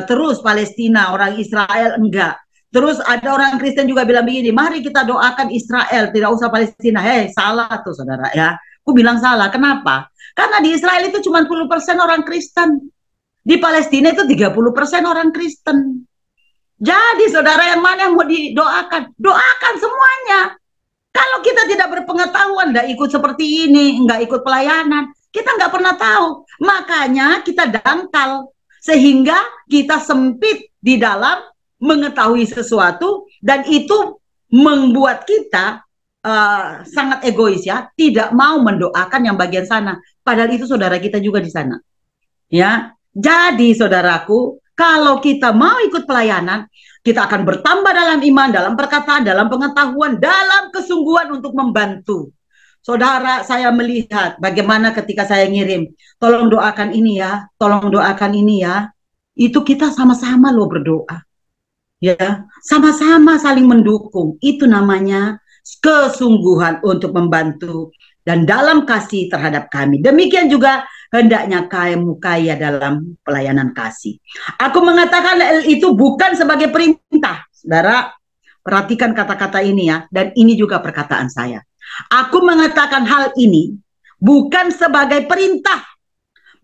Speaker 2: terus Palestina, orang Israel enggak. Terus ada orang Kristen juga bilang begini, mari kita doakan Israel, tidak usah Palestina. Hei, salah tuh saudara ya. Aku bilang salah, kenapa? Karena di Israel itu cuma 10% orang Kristen. Di Palestina itu 30% orang Kristen. Jadi saudara, yang mana yang mau didoakan? Doakan semuanya. Kalau kita tidak berpengetahuan, nggak ikut seperti ini, nggak ikut pelayanan, kita nggak pernah tahu. Makanya kita dangkal. Sehingga kita sempit di dalam mengetahui sesuatu, dan itu membuat kita sangat egois ya, tidak mau mendoakan yang bagian sana. Padahal itu saudara kita juga di sana. Ya, jadi saudaraku, kalau kita mau ikut pelayanan, kita akan bertambah dalam iman, dalam perkataan, dalam pengetahuan, dalam kesungguhan untuk membantu. Saudara, saya melihat bagaimana ketika saya ngirim, tolong doakan ini ya, tolong doakan ini ya. Itu kita sama-sama loh berdoa. Ya, sama-sama saling mendukung. Itu namanya kesungguhan untuk membantu dan dalam kasih terhadap kami. Demikian juga hendaknya kamu kaya dalam pelayanan kasih. Aku mengatakan itu bukan sebagai perintah. Saudara, perhatikan kata-kata ini ya, dan ini juga perkataan saya. Aku mengatakan hal ini bukan sebagai perintah,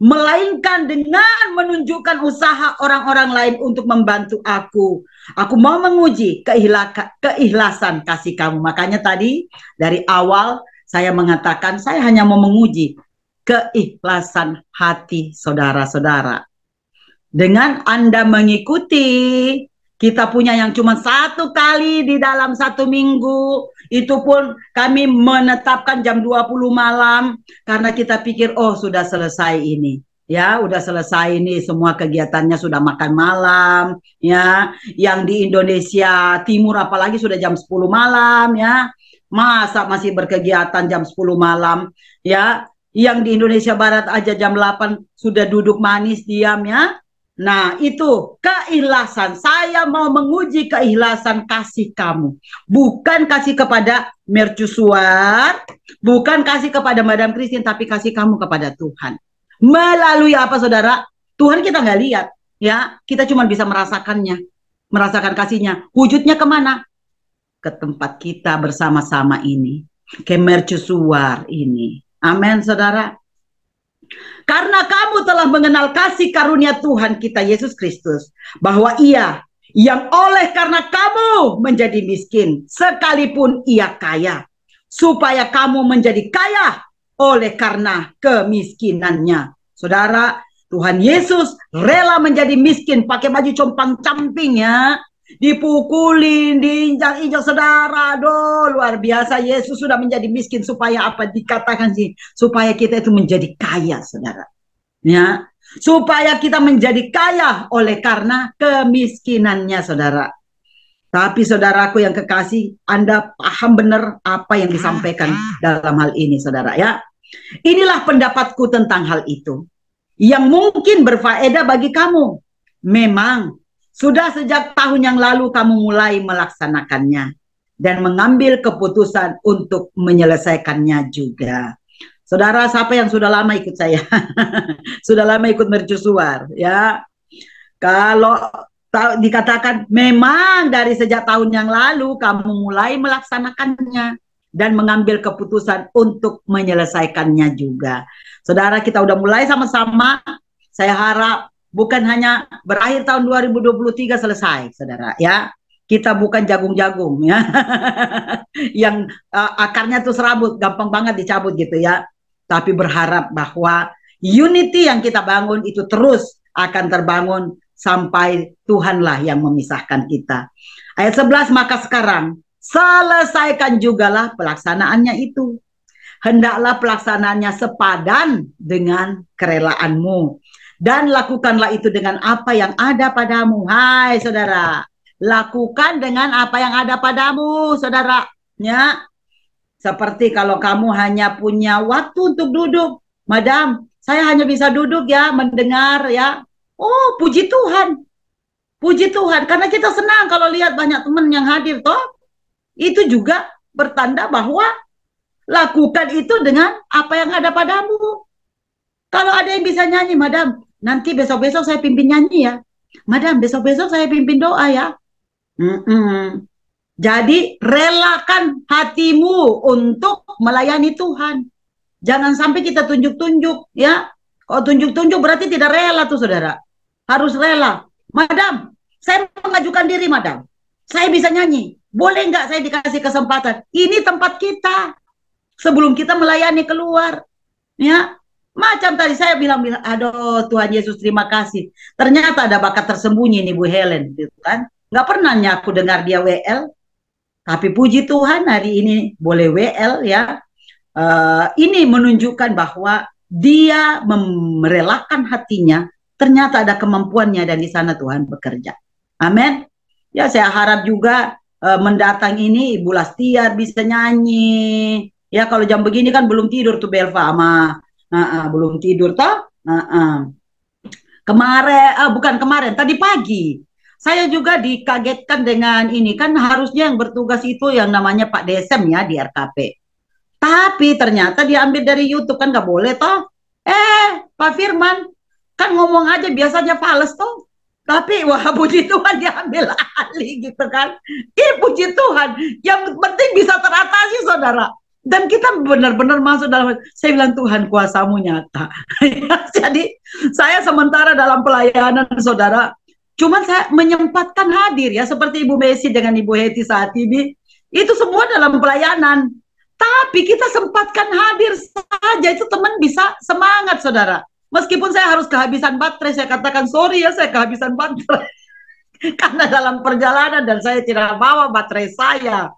Speaker 2: melainkan dengan menunjukkan usaha orang-orang lain untuk membantu aku. Aku mau menguji keikhlasan kasih kamu. Makanya tadi dari awal saya mengatakan saya hanya mau menguji keikhlasan hati saudara-saudara. Dengan Anda mengikuti, kita punya yang cuma 1 kali di dalam 1 minggu. Itu pun kami menetapkan jam 20 malam. Karena kita pikir, oh sudah selesai ini. Ya, udah selesai ini, semua kegiatannya sudah makan malam. Ya, yang di Indonesia Timur apalagi sudah jam 10 malam. Ya, masa masih berkegiatan jam 10 malam. Ya, yang di Indonesia Barat aja jam 8 sudah duduk manis, diam ya. Nah, itu keikhlasan. Saya mau menguji keikhlasan kasih kamu. Bukan kasih kepada mercusuar, bukan kasih kepada Madam Christine, tapi kasih kamu kepada Tuhan. Melalui apa saudara? Tuhan kita nggak lihat. Ya, kita cuma bisa merasakannya. Merasakan kasihnya. Wujudnya kemana? Ke tempat kita bersama-sama ini. Ke mercusuar ini. Amin saudara. Karena kamu telah mengenal kasih karunia Tuhan kita Yesus Kristus, bahwa Ia yang oleh karena kamu menjadi miskin, sekalipun Ia kaya, supaya kamu menjadi kaya oleh karena kemiskinannya. Saudara, Tuhan Yesus rela menjadi miskin, pakai baju compang-camping ya, dipukulin, diinjak-injak saudara. Aduh, luar biasa. Yesus sudah menjadi miskin supaya apa dikatakan sih? Supaya kita itu menjadi kaya, saudara. Ya, supaya kita menjadi kaya oleh karena kemiskinannya, saudara. Tapi saudaraku yang kekasih, Anda paham benar apa yang disampaikan dalam hal ini, saudara ya. Inilah pendapatku tentang hal itu, yang mungkin berfaedah bagi kamu. Memang sudah sejak tahun yang lalu kamu mulai melaksanakannya dan mengambil keputusan untuk menyelesaikannya juga. Saudara, siapa yang sudah lama ikut saya? Sudah lama ikut mercusuar ya. Kalau dikatakan memang dari sejak tahun yang lalu kamu mulai melaksanakannya dan mengambil keputusan untuk menyelesaikannya juga. Saudara, kita udah mulai sama-sama. Saya harap bukan hanya berakhir tahun 2023 selesai, saudara ya. Kita bukan jagung-jagung ya. Yang akarnya tuh serabut, gampang banget dicabut gitu ya. tapi berharap bahwa unity yang kita bangun itu terus akan terbangun sampai Tuhanlah yang memisahkan kita. Ayat 11, maka sekarang selesaikan jugalah pelaksanaannya itu. Hendaklah pelaksanaannya sepadan dengan kerelaanmu. Dan lakukanlah itu dengan apa yang ada padamu. Hai saudara, lakukan dengan apa yang ada padamu, saudara. Ya, seperti kalau kamu hanya punya waktu untuk duduk, madam, saya hanya bisa duduk ya, mendengar ya. Oh, puji Tuhan. Puji Tuhan, karena kita senang kalau lihat banyak teman yang hadir, toh. Itu juga bertanda bahwa lakukan itu dengan apa yang ada padamu. Kalau ada yang bisa nyanyi, madam, nanti besok-besok saya pimpin nyanyi ya. Madam, besok-besok saya pimpin doa ya. Jadi relakan hatimu untuk melayani Tuhan. Jangan sampai kita tunjuk-tunjuk ya. Kalau tunjuk-tunjuk berarti tidak rela tuh saudara. Harus rela. Madam, saya mengajukan diri madam. Saya bisa nyanyi. Boleh nggak saya dikasih kesempatan? Ini tempat kita. Sebelum kita melayani keluar. Ya. Macam tadi saya bilang, aduh Tuhan Yesus terima kasih. Ternyata ada bakat tersembunyi nih Bu Helen. Gitu kan. Nggak pernah aku dengar dia WL. Tapi puji Tuhan hari ini boleh WL ya. Ini menunjukkan bahwa dia merelakan hatinya. Ternyata ada kemampuannya dan di sana Tuhan bekerja. Amin. Ya saya harap juga mendatang ini Ibu Lastiar bisa nyanyi. Ya kalau jam begini kan belum tidur tuh Belva sama belum tidur toh. Bukan kemarin, tadi pagi. Saya juga dikagetkan dengan ini, kan harusnya yang bertugas itu yang namanya Pak Desem ya di RKP. Tapi ternyata diambil dari YouTube, kan nggak boleh toh. Pak Firman, kan ngomong aja biasanya fales toh. Tapi wah puji Tuhan diambil alih gitu kan. Puji Tuhan, yang penting bisa teratasi saudara. Dan kita benar-benar masuk dalam, saya bilang Tuhan kuasamu nyata. Jadi saya sementara dalam pelayanan saudara, cuman saya menyempatkan hadir ya, seperti Ibu Messi dengan Ibu Heti saat ini, itu semua dalam pelayanan. Tapi kita sempatkan hadir saja, itu teman bisa semangat saudara. Meskipun saya harus kehabisan baterai, saya katakan sorry ya saya kehabisan baterai. Karena dalam perjalanan dan saya tidak bawa baterai saya.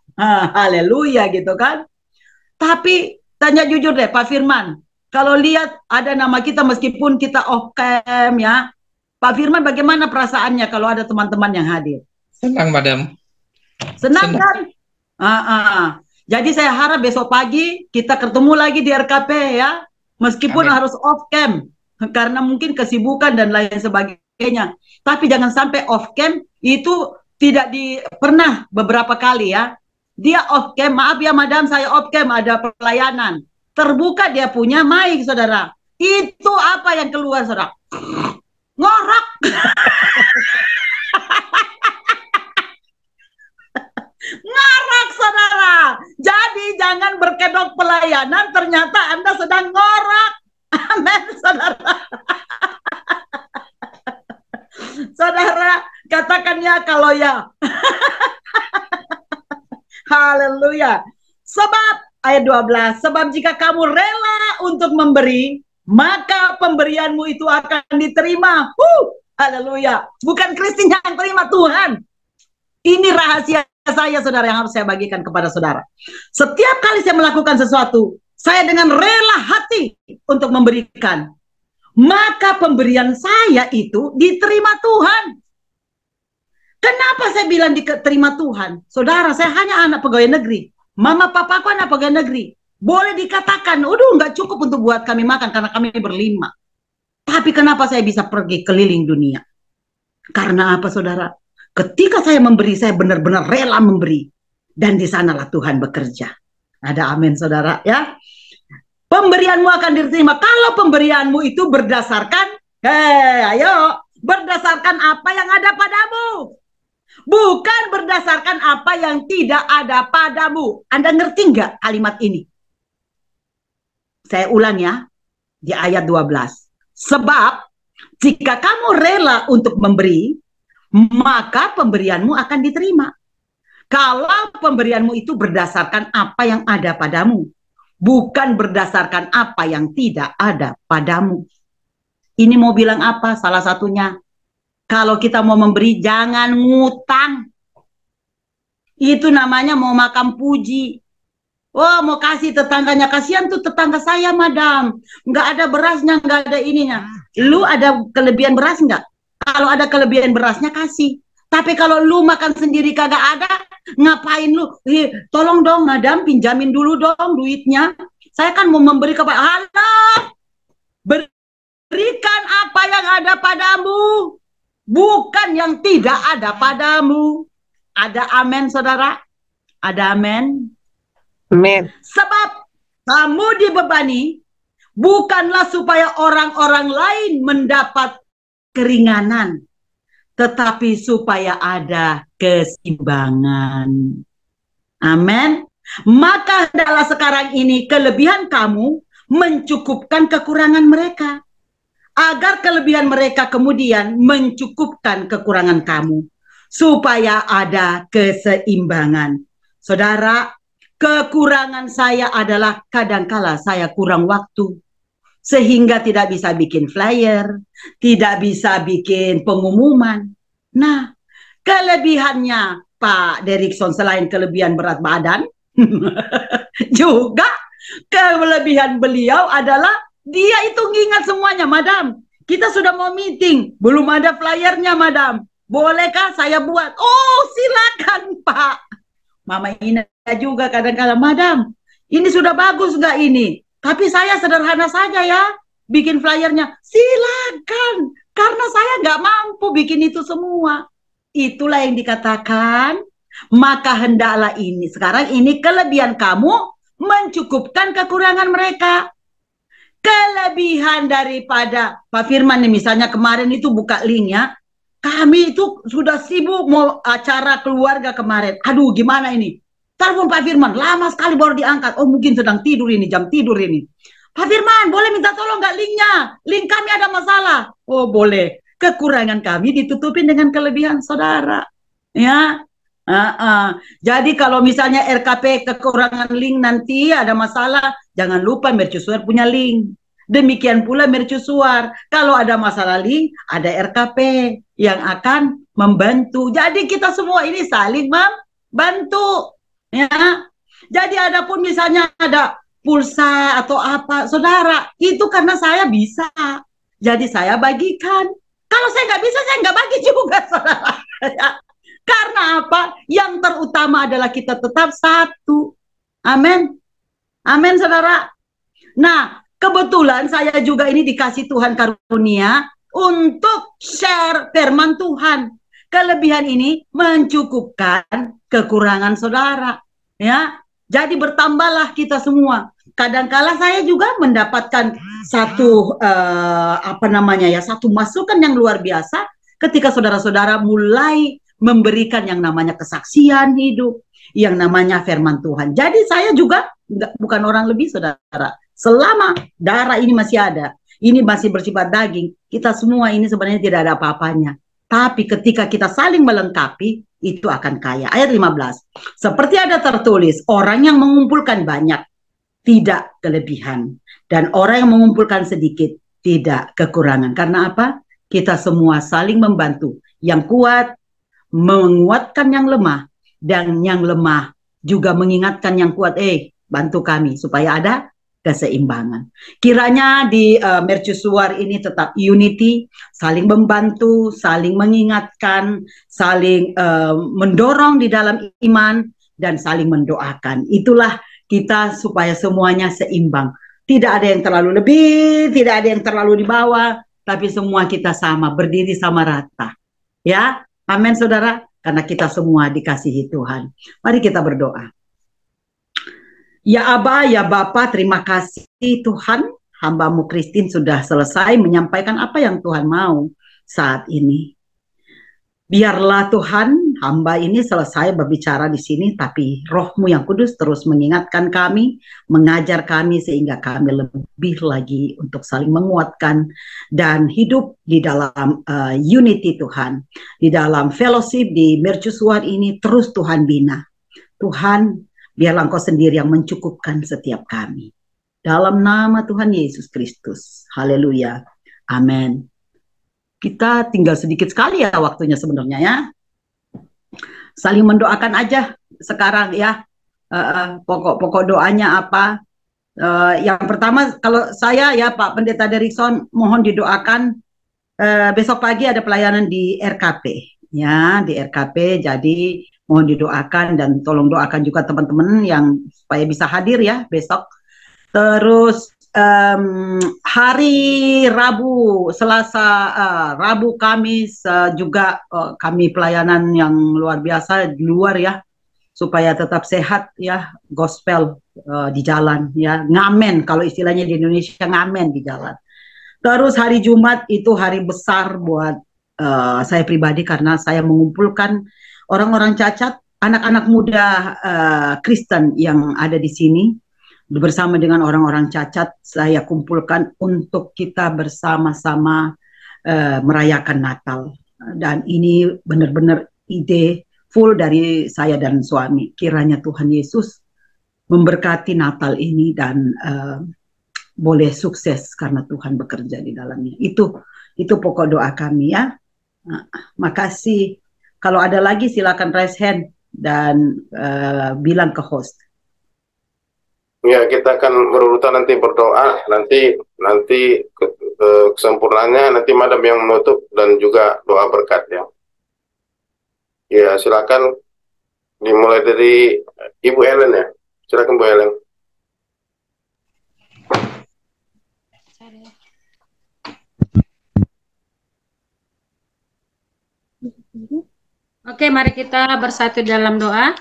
Speaker 2: Haleluya gitu kan. Tapi tanya jujur deh Pak Firman, kalau lihat ada nama kita meskipun kita off cam ya, Pak Firman bagaimana perasaannya kalau ada teman-teman yang hadir?
Speaker 4: Senang, madam.
Speaker 2: Senang kan? Jadi saya harap besok pagi kita ketemu lagi di RKP ya, meskipun Amin. Harus off cam karena mungkin kesibukan dan lain sebagainya. Tapi jangan sampai off cam itu tidak pernah beberapa kali ya. Dia off cam, maaf ya madam saya off cam ada pelayanan. Terbuka dia punya mic saudara. Itu apa yang keluar saudara? Ngorok. Ngorok saudara. Jadi jangan berkedok pelayanan ternyata Anda sedang ngorok. Amin saudara. Saudara katakan ya kalau ya. Haleluya. Sebab ayat 12, sebab jika kamu rela untuk memberi, maka pemberianmu itu akan diterima. Haleluya. Bukan Kristus yang terima Tuhan. Ini rahasia saya saudara yang harus saya bagikan kepada saudara. Setiap kali saya melakukan sesuatu, saya dengan rela hati untuk memberikan, maka pemberian saya itu diterima Tuhan. Kenapa saya bilang diterima Tuhan? Saudara, saya hanya anak pegawai negeri. Mama papaku anak pegawai negeri. Boleh dikatakan, nggak cukup untuk buat kami makan karena kami berlima. Tapi kenapa saya bisa pergi keliling dunia? Karena apa saudara? Ketika saya memberi, saya benar-benar rela memberi. Dan di sanalah Tuhan bekerja. Ada amin saudara ya. Pemberianmu akan diterima. Kalau pemberianmu itu berdasarkan, berdasarkan apa yang ada padamu. Bukan berdasarkan apa yang tidak ada padamu. Anda ngerti nggak kalimat ini? Saya ulang ya, di ayat 12. Sebab, jika kamu rela untuk memberi, maka pemberianmu akan diterima. Kalau pemberianmu itu berdasarkan apa yang ada padamu. bukan berdasarkan apa yang tidak ada padamu. Ini mau bilang apa? Salah satunya, kalau kita mau memberi, jangan ngutang. Itu namanya mau makan puji. Oh, mau kasih tetangganya. Kasihan tuh tetangga saya, madam. Nggak ada berasnya, nggak ada ininya. Lu ada kelebihan beras nggak? Kalau ada kelebihan berasnya, kasih. Tapi kalau lu makan sendiri kagak ada, ngapain lu? Tolong dong, madam, pinjamin dulu dong duitnya. Saya kan mau memberi kepada Allah. Berikan apa yang ada padamu, bukan yang tidak ada padamu. Ada amin, saudara? Ada amin?
Speaker 6: Amin.
Speaker 2: Sebab kamu dibebani bukanlah supaya orang-orang lain mendapat keringanan, tetapi supaya ada keseimbangan. Amin. Maka adalah sekarang ini kelebihan kamu mencukupkan kekurangan mereka, agar kelebihan mereka kemudian mencukupkan kekurangan kamu, supaya ada keseimbangan. Saudara, kekurangan saya adalah kadangkala saya kurang waktu, sehingga tidak bisa bikin flyer, tidak bisa bikin pengumuman. Nah, kelebihannya Pak Derikson selain kelebihan berat badan, juga kelebihan beliau adalah dia itu ngingat semuanya, madam. Kita sudah mau meeting, belum ada flyernya, madam. Bolehkah saya buat? Oh, silakan, Pak. Mama Ina juga kadang-kadang, madam, ini sudah bagus nggak ini? Tapi saya sederhana saja ya, bikin flyernya. Silakan, karena saya nggak mampu bikin itu semua. Itulah yang dikatakan, maka hendaklah ini. Sekarang ini kelebihan kamu mencukupkan kekurangan mereka. Kelebihan daripada Pak Firman nih, misalnya kemarin itu buka linknya, kami itu sudah sibuk mau acara keluarga kemarin. Aduh, gimana ini? Telepon Pak Firman, lama sekali baru diangkat. Oh, mungkin sedang tidur ini, jam tidur ini. Pak Firman, boleh minta tolong nggak linknya? Link kami ada masalah. Oh, boleh. Kekurangan kami ditutupin dengan kelebihan saudara. Ya. Jadi kalau misalnya RKP kekurangan link nanti ada masalah, jangan lupa mercusuar punya link. Demikian pula mercusuar, kalau ada masalah link, ada RKP yang akan membantu. Jadi kita semua ini saling membantu, ya. Jadi adapun misalnya ada pulsa atau apa, saudara, itu karena saya bisa, jadi saya bagikan. Kalau saya nggak bisa, saya nggak bagi juga, saudara. Karena apa? Yang terutama adalah kita tetap satu. Amin. Amin, saudara. Nah, kebetulan saya juga ini dikasih Tuhan karunia untuk share firman Tuhan. Kelebihan ini mencukupkan kekurangan saudara. Ya, jadi bertambahlah kita semua. Kadangkala saya juga mendapatkan satu satu masukan yang luar biasa ketika saudara-saudara mulai memberikan yang namanya kesaksian hidup, yang namanya firman Tuhan. Jadi saya juga bukan orang lebih, saudara. Selama darah ini masih ada, ini masih bersifat daging, kita semua ini sebenarnya tidak ada apa-apanya. Tapi ketika kita saling melengkapi, itu akan kaya. Ayat 15. Seperti ada tertulis, orang yang mengumpulkan banyak tidak kelebihan, dan orang yang mengumpulkan sedikit tidak kekurangan. Karena apa? Kita semua saling membantu. Yang kuat menguatkan yang lemah, dan yang lemah juga mengingatkan yang kuat, bantu kami supaya ada keseimbangan. Kiranya di mercusuar ini tetap unity, saling membantu, saling mengingatkan, saling mendorong di dalam iman, dan saling mendoakan. Itulah kita supaya semuanya seimbang. Tidak ada yang terlalu lebih, tidak ada yang terlalu di bawah, tapi semua kita sama, berdiri sama rata. Ya, amin saudara, karena kita semua dikasihi Tuhan. Mari kita berdoa. Ya Aba, ya Bapa, terima kasih Tuhan, hambamu Christine sudah selesai menyampaikan apa yang Tuhan mau saat ini. Biarlah Tuhan, hamba ini selesai berbicara di sini, tapi Roh-Mu yang Kudus terus mengingatkan kami, mengajar kami sehingga kami lebih lagi untuk saling menguatkan dan hidup di dalam unity Tuhan. Di dalam fellowship di mercusuar ini terus Tuhan bina. Tuhan, Biarlah Engkau sendiri yang mencukupkan setiap kami. Dalam nama Tuhan Yesus Kristus. Haleluya. Amin. Kita tinggal sedikit sekali ya waktunya sebenarnya ya. Saling mendoakan aja sekarang ya. Pokok-pokok doanya apa? Yang pertama, kalau saya ya Pak Pendeta Derikson, mohon didoakan besok pagi ada pelayanan di RKP ya, di RKP. Jadi mohon didoakan dan tolong doakan juga teman-teman yang supaya bisa hadir ya besok. Terus hari Rabu, Selasa, Rabu, Kamis juga kami pelayanan yang luar biasa di luar ya, supaya tetap sehat ya, gospel di jalan ya, ngamen kalau istilahnya di Indonesia, ngamen di jalan. Terus hari Jumat itu hari besar buat saya pribadi karena saya mengumpulkan orang-orang cacat, anak-anak muda Kristen yang ada di sini bersama dengan orang-orang cacat. Saya kumpulkan untuk kita bersama-sama merayakan Natal, dan ini benar-benar ide full dari saya dan suami. Kiranya Tuhan Yesus memberkati Natal ini dan boleh sukses karena Tuhan bekerja di dalamnya. Itu pokok doa kami ya. Makasih. Kalau ada lagi silakan raise hand dan bilang ke host.
Speaker 3: Ya, kita akan berurutan nanti berdoa, nanti kesempurnaannya nanti Madam yang menutup dan juga doa berkat ya. Ya, silakan dimulai dari Ibu Ellen ya. Silakan Bu Ellen.
Speaker 5: Oke, mari kita bersatu dalam doa.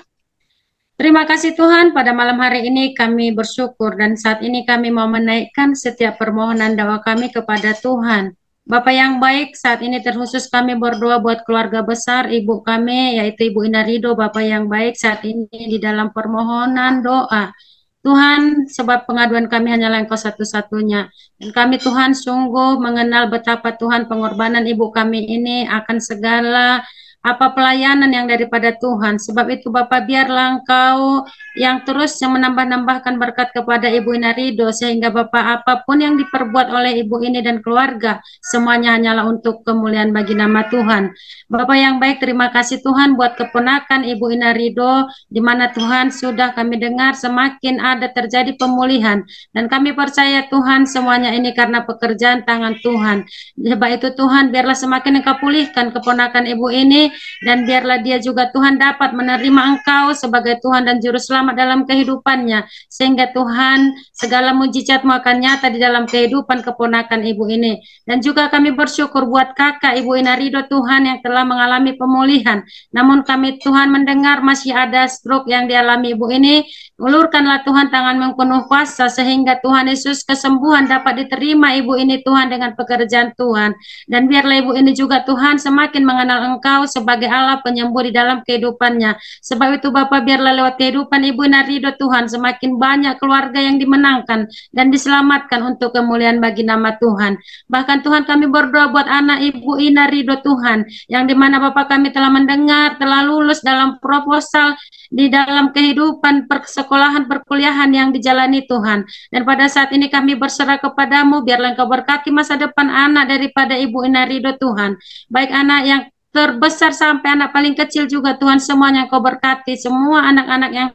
Speaker 5: Terima kasih Tuhan, pada malam hari ini kami bersyukur dan saat ini kami mau menaikkan setiap permohonan doa kami kepada Tuhan. Bapak yang baik, saat ini terkhusus kami berdoa buat keluarga besar ibu kami, yaitu Ibu Ina Rido. Bapak yang baik, saat ini di dalam permohonan doa. Tuhan, sebab pengaduan kami hanyalah Engkau satu-satunya. Dan kami Tuhan sungguh mengenal betapa Tuhan pengorbanan ibu kami ini akan segala pelayanan yang daripada Tuhan. Sebab itu Bapak, biarlah Engkau yang terus menambah-nambahkan berkat kepada Ibu Ina Rido, sehingga Bapak apapun yang diperbuat oleh ibu ini dan keluarga, semuanya hanyalah untuk kemuliaan bagi nama Tuhan. Bapak yang baik, terima kasih Tuhan buat keponakan Ibu Ina Rido, di mana Tuhan sudah kami dengar semakin ada terjadi pemulihan, dan kami percaya Tuhan semuanya ini karena pekerjaan tangan Tuhan. Sebab itu Tuhan, biarlah semakin Engkau pulihkan keponakan ibu ini, dan biarlah dia juga Tuhan dapat menerima Engkau sebagai Tuhan dan Juru Selamat dalam kehidupannya, sehingga Tuhan segala mujizat-Mu akan nyata di dalam kehidupan keponakan ibu ini. Dan juga kami bersyukur buat kakak Ibu Ina Rido Tuhan yang telah mengalami pemulihan, namun kami Tuhan mendengar masih ada stroke yang dialami ibu ini. Ulurkanlah Tuhan tangan-Mu penuh kuasa, sehingga Tuhan Yesus kesembuhan dapat diterima ibu ini Tuhan dengan pekerjaan Tuhan. Dan biarlah ibu ini juga Tuhan semakin mengenal Engkau sebagai Allah penyembuh di dalam kehidupannya. Sebab itu Bapak, biarlah lewat kehidupan Ibu Ina Rido Tuhan semakin banyak keluarga yang dimenangkan dan diselamatkan untuk kemuliaan bagi nama Tuhan. Bahkan Tuhan, kami berdoa buat anak Ibu Ina Rido Tuhan, yang dimana Bapak kami telah mendengar telah lulus dalam proposal di dalam kehidupan persekolahan perkuliahan yang dijalani Tuhan. Dan pada saat ini kami berserah kepadamu, biarlah Engkau berkati masa depan anak daripada Ibu Ina Rido Tuhan, baik anak yang terbesar sampai anak paling kecil juga Tuhan, semuanya Engkau berkati, semua anak-anak yang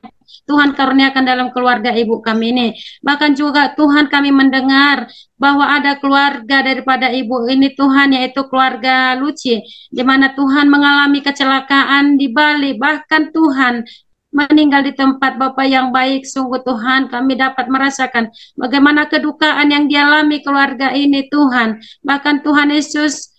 Speaker 5: Tuhan karuniakan dalam keluarga ibu kami ini. Bahkan juga Tuhan, kami mendengar bahwa ada keluarga daripada ibu ini Tuhan, yaitu keluarga Luci, di mana Tuhan mengalami kecelakaan di Bali, bahkan Tuhan meninggal di tempat. Bapak yang baik, sungguh Tuhan kami dapat merasakan bagaimana kedukaan yang dialami keluarga ini Tuhan. Bahkan Tuhan Yesus,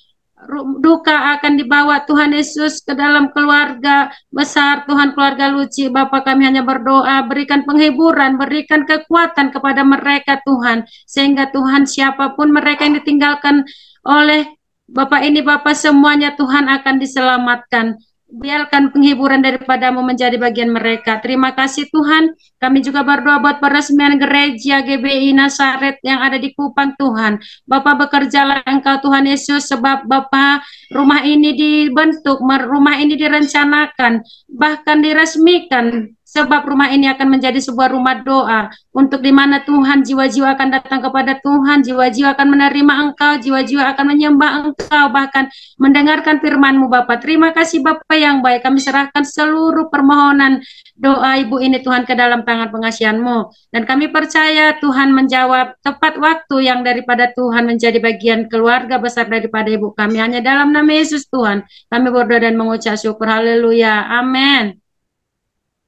Speaker 5: duka akan dibawa Tuhan Yesus ke dalam keluarga besar Tuhan, keluarga Luci. Bapak, kami hanya berdoa, berikan penghiburan, berikan kekuatan kepada mereka Tuhan, sehingga Tuhan siapapun mereka yang ditinggalkan oleh Bapak ini, Bapak semuanya Tuhan akan diselamatkan. Biarkan penghiburan daripada-Mu menjadi bagian mereka. Terima kasih Tuhan. Kami juga berdoa buat peresmian gereja GBI Nazaret yang ada di Kupang Tuhan. Bapak, bekerjalah Engkau Tuhan Yesus, sebab Bapak, rumah ini dibentuk, rumah ini direncanakan, bahkan diresmikan sebab rumah ini akan menjadi sebuah rumah doa, untuk di mana Tuhan jiwa-jiwa akan datang kepada Tuhan, jiwa-jiwa akan menerima Engkau, jiwa-jiwa akan menyembah Engkau, bahkan mendengarkan firman-Mu Bapa. Terima kasih Bapa yang baik, kami serahkan seluruh permohonan doa Ibu ini Tuhan ke dalam tangan pengasihan-Mu, dan kami percaya Tuhan menjawab tepat waktu yang daripada Tuhan menjadi bagian keluarga besar daripada Ibu kami. Hanya dalam nama Yesus Tuhan kami berdoa dan mengucap syukur. Haleluya, amin.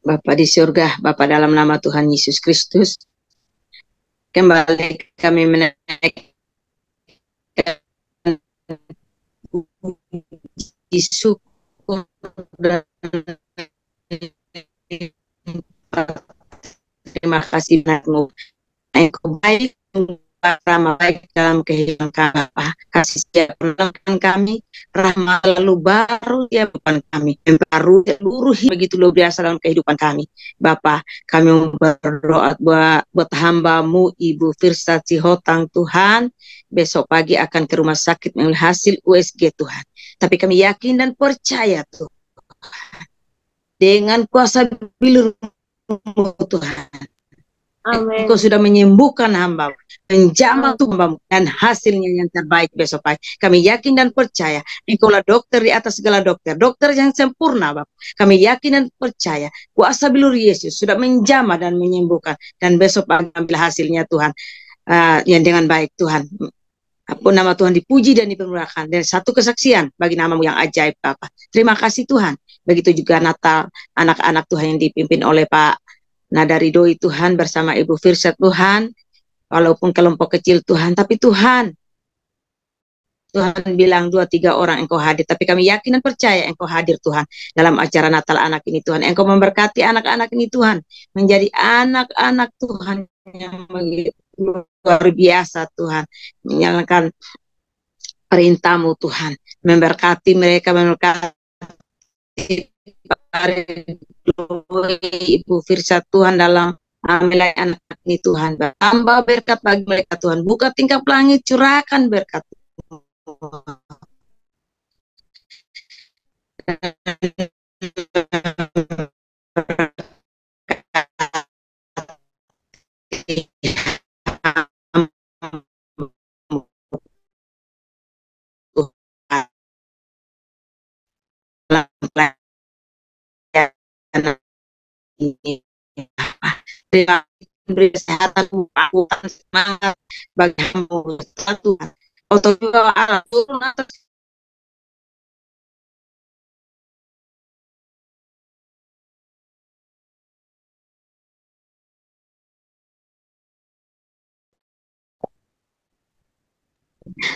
Speaker 6: Bapa di surga, Bapa dalam nama Tuhan Yesus Kristus, kembali kami menaikkan syukur dan terima kasih Mu. Engkau baik, rahmat baik dalam kehidupan kami, Bapa. Kasih setiap penonton kami, rahmat lalu baru dia depan kami, baru seluruh begitu luar biasa dalam kehidupan kami, Bapa. Kami berdoa buat hamba-Mu Ibu Firsa Cihotang Tuhan, besok pagi akan ke rumah sakit mengambil hasil USG Tuhan. Tapi kami yakin dan percaya Tuhan, dengan kuasa bilur-Mu Tuhan,
Speaker 5: Amin.
Speaker 6: Engkau sudah menyembuhkan hamba, menjamah tuh hamba, dan hasilnya yang terbaik besok pagi. Kami yakin dan percaya Engkau lah dokter di atas segala dokter, dokter yang sempurna Bapak. Kami yakin dan percaya kuasa bilur Yesus sudah menjamah dan menyembuhkan, dan besok pagi ambil hasilnya Tuhan, yang dengan baik Tuhan. Apapun nama Tuhan dipuji dan dipermuliakan, dan satu kesaksian bagi nama-Mu yang ajaib Bapak. Terima kasih Tuhan. Begitu juga Natal anak-anak Tuhan yang dipimpin oleh Pak Nadari Doi Tuhan bersama Ibu Firsa Tuhan, walaupun kelompok kecil Tuhan, tapi Tuhan bilang 2-3 orang Engkau hadir, tapi kami yakin dan percaya Engkau hadir Tuhan dalam acara Natal anak ini Tuhan. Engkau memberkati anak-anak ini Tuhan, menjadi anak-anak Tuhan yang luar biasa Tuhan, menjalankan perintah-Mu Tuhan, memberkati mereka, memberkati Ibu Firsa Tuhan dalam melayani anak ini Tuhan. Tambah berkat bagi mereka Tuhan, buka tingkap langit, curahkan berkat beri kesehatan, kekuatan, semangat bagi hamba Tuhan. Untuk juga Allah turun atas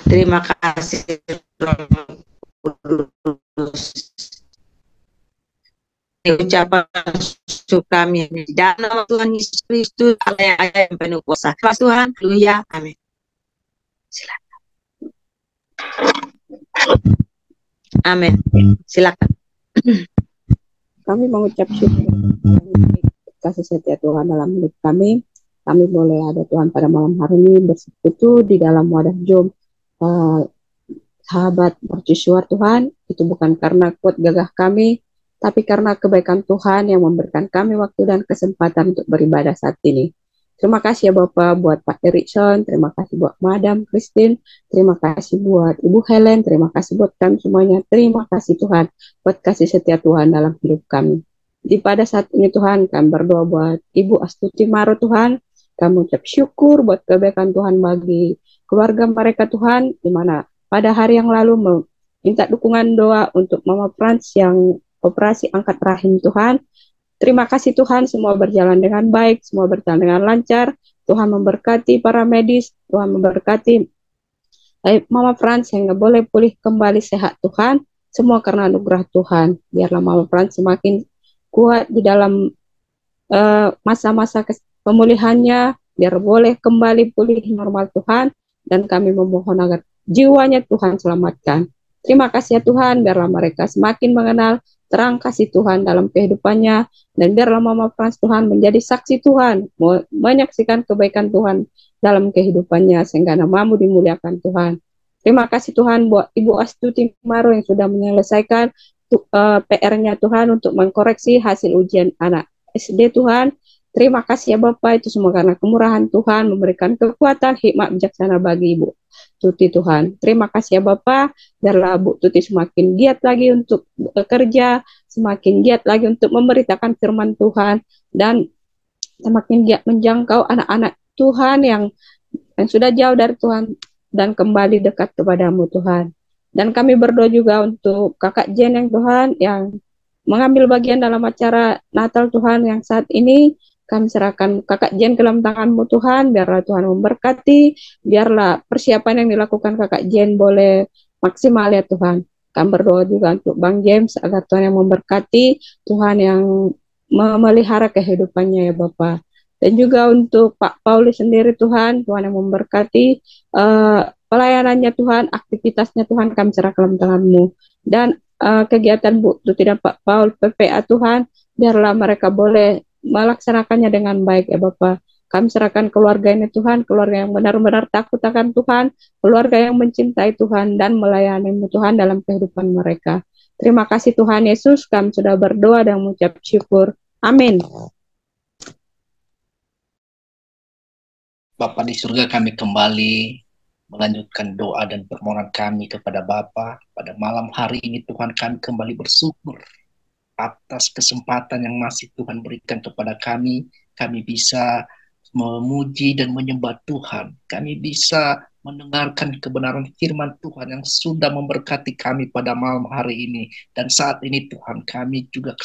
Speaker 6: terima kasih ucapan syukur kami di dalam nama Tuhan Yesus Kristus, Allah yang ajaib yang penuh kuasa. Tuhan, haleluya, amin. Silakan. Amin. Silakan.
Speaker 7: Kami mengucap syukur kasih setia Tuhan dalam hidup kami. Kami boleh ada Tuhan pada malam hari ini bersekutu di dalam wadah Zoom sahabat mercusuar Tuhan. Itu bukan karena kuat gagah kami, tapi karena kebaikan Tuhan yang memberikan kami waktu dan kesempatan untuk beribadah saat ini. Terima kasih ya Bapak buat Pak Erikson, terima kasih buat Madam Christine, terima kasih buat Ibu Helen, terima kasih buat kami semuanya. Terima kasih Tuhan buat kasih setia Tuhan dalam hidup kami. Di pada saat ini Tuhan, kami berdoa buat Ibu Astuti Maro Tuhan, kami ucap syukur buat kebaikan Tuhan bagi keluarga mereka Tuhan, di mana pada hari yang lalu meminta dukungan doa untuk Mama Frans yang operasi angkat rahim Tuhan. Terima kasih Tuhan, semua berjalan dengan baik, semua berjalan dengan lancar. Tuhan memberkati para medis, Tuhan memberkati Mama Frans sehingga boleh pulih kembali sehat Tuhan. Semua karena anugerah Tuhan. Biarlah Mama Frans semakin kuat di dalam masa-masa pemulihannya, biar boleh kembali pulih normal Tuhan. Dan kami memohon agar jiwanya Tuhan selamatkan. Terima kasih ya Tuhan, biarlah mereka semakin mengenal terang kasih Tuhan dalam kehidupannya, dan biarlah Mama Frans Tuhan menjadi saksi Tuhan, menyaksikan kebaikan Tuhan dalam kehidupannya, sehingga nama-Mu dimuliakan Tuhan. Terima kasih Tuhan buat Ibu Astuti Maro yang sudah menyelesaikan PR-nya Tuhan untuk mengkoreksi hasil ujian anak SD Tuhan. Terima kasih ya Bapak, itu semua karena kemurahan Tuhan, memberikan kekuatan, hikmat, bijaksana bagi Ibu Tuti Tuhan. Terima kasih ya Bapak, biarlah Bu Tuti semakin giat lagi untuk bekerja, semakin giat lagi untuk memberitakan firman Tuhan, dan semakin giat menjangkau anak-anak Tuhan yang sudah jauh dari Tuhan dan kembali dekat kepadamu Tuhan. Dan kami berdoa juga untuk Kakak Jen yang Tuhan yang mengambil bagian dalam acara Natal Tuhan yang saat ini. Kami serahkan Kakak Jen ke dalam tangan-Mu Tuhan, biarlah Tuhan memberkati, biarlah persiapan yang dilakukan Kakak Jen boleh maksimal ya Tuhan. Kami berdoa juga untuk Bang James, agar Tuhan yang memberkati, Tuhan yang memelihara kehidupannya ya Bapak. Dan juga untuk Pak Paulus sendiri Tuhan, Tuhan yang memberkati pelayanannya Tuhan, aktivitasnya Tuhan, kami serahkan ke dalam tangan-Mu. Dan kegiatan Bu Tuti dan Pak Paul PPA Tuhan, biarlah mereka boleh melaksanakannya dengan baik ya Bapak. Kami serahkan keluarga ini Tuhan, keluarga yang benar-benar takut akan Tuhan, keluarga yang mencintai Tuhan dan melayani-Mu Tuhan dalam kehidupan mereka. Terima kasih Tuhan Yesus, kami sudah berdoa dan mengucap syukur. Amin.
Speaker 4: Bapa di surga, kami kembali melanjutkan doa dan permohonan kami kepada Bapa. Pada malam hari ini Tuhan, kami kembali bersyukur atas kesempatan yang masih Tuhan berikan kepada kami bisa memuji dan menyembah Tuhan. Kami bisa mendengarkan kebenaran firman Tuhan yang sudah memberkati kami pada malam hari ini. Dan saat ini Tuhan, kami juga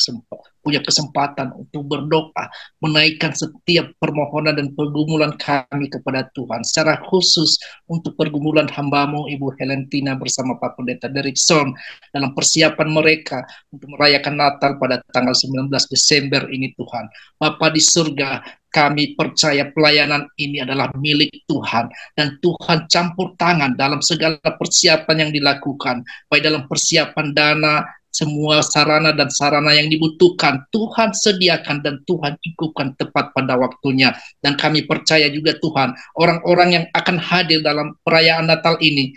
Speaker 4: punya kesempatan untuk berdoa, menaikkan setiap permohonan dan pergumulan kami kepada Tuhan. Secara khusus untuk pergumulan hamba-Mu Ibu Helentina bersama Pak Pendeta Derikson dalam persiapan mereka untuk merayakan Natal pada tanggal 19 Desember ini Tuhan. Bapa di surga, kami percaya pelayanan ini adalah milik Tuhan, dan Tuhan campur tangan dalam segala persiapan yang dilakukan, baik dalam persiapan dana, semua sarana dan sarana yang dibutuhkan Tuhan sediakan dan Tuhan cukupkan tepat pada waktunya. Dan kami percaya juga Tuhan, orang-orang yang akan hadir dalam perayaan Natal ini,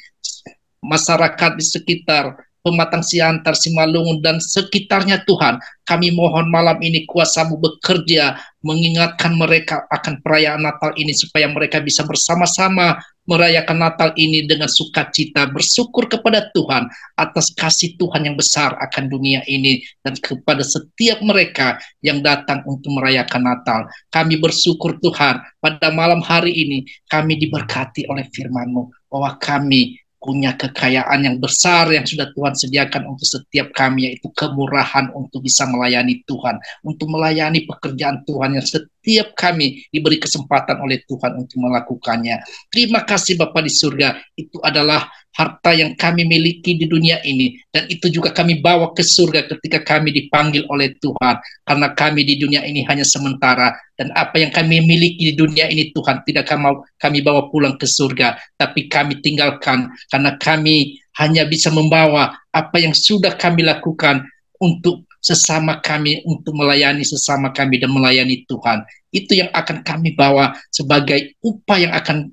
Speaker 4: masyarakat di sekitar Pematang Siantar, Simalungun, dan sekitarnya Tuhan, kami mohon malam ini kuasa-Mu bekerja, mengingatkan mereka akan perayaan Natal ini, supaya mereka bisa bersama-sama merayakan Natal ini dengan sukacita, bersyukur kepada Tuhan atas kasih Tuhan yang besar akan dunia ini, dan kepada setiap mereka yang datang untuk merayakan Natal. Kami bersyukur Tuhan, pada malam hari ini kami diberkati oleh firman-Mu, bahwa kami punya kekayaan yang besar yang sudah Tuhan sediakan untuk setiap kami, yaitu kemurahan untuk bisa melayani Tuhan, untuk melayani pekerjaan Tuhan yang setiap kami diberi kesempatan oleh Tuhan untuk melakukannya. Terima kasih Bapa di surga, itu adalah harta yang kami miliki di dunia ini, dan itu juga kami bawa ke surga ketika kami dipanggil oleh Tuhan, karena kami di dunia ini hanya sementara, dan apa yang kami miliki di dunia ini Tuhan tidak kami bawa pulang ke surga, tapi kami tinggalkan, karena kami hanya bisa membawa apa yang sudah kami lakukan untuk sesama kami, untuk melayani sesama kami dan melayani Tuhan. Itu yang akan kami bawa sebagai upah yang akan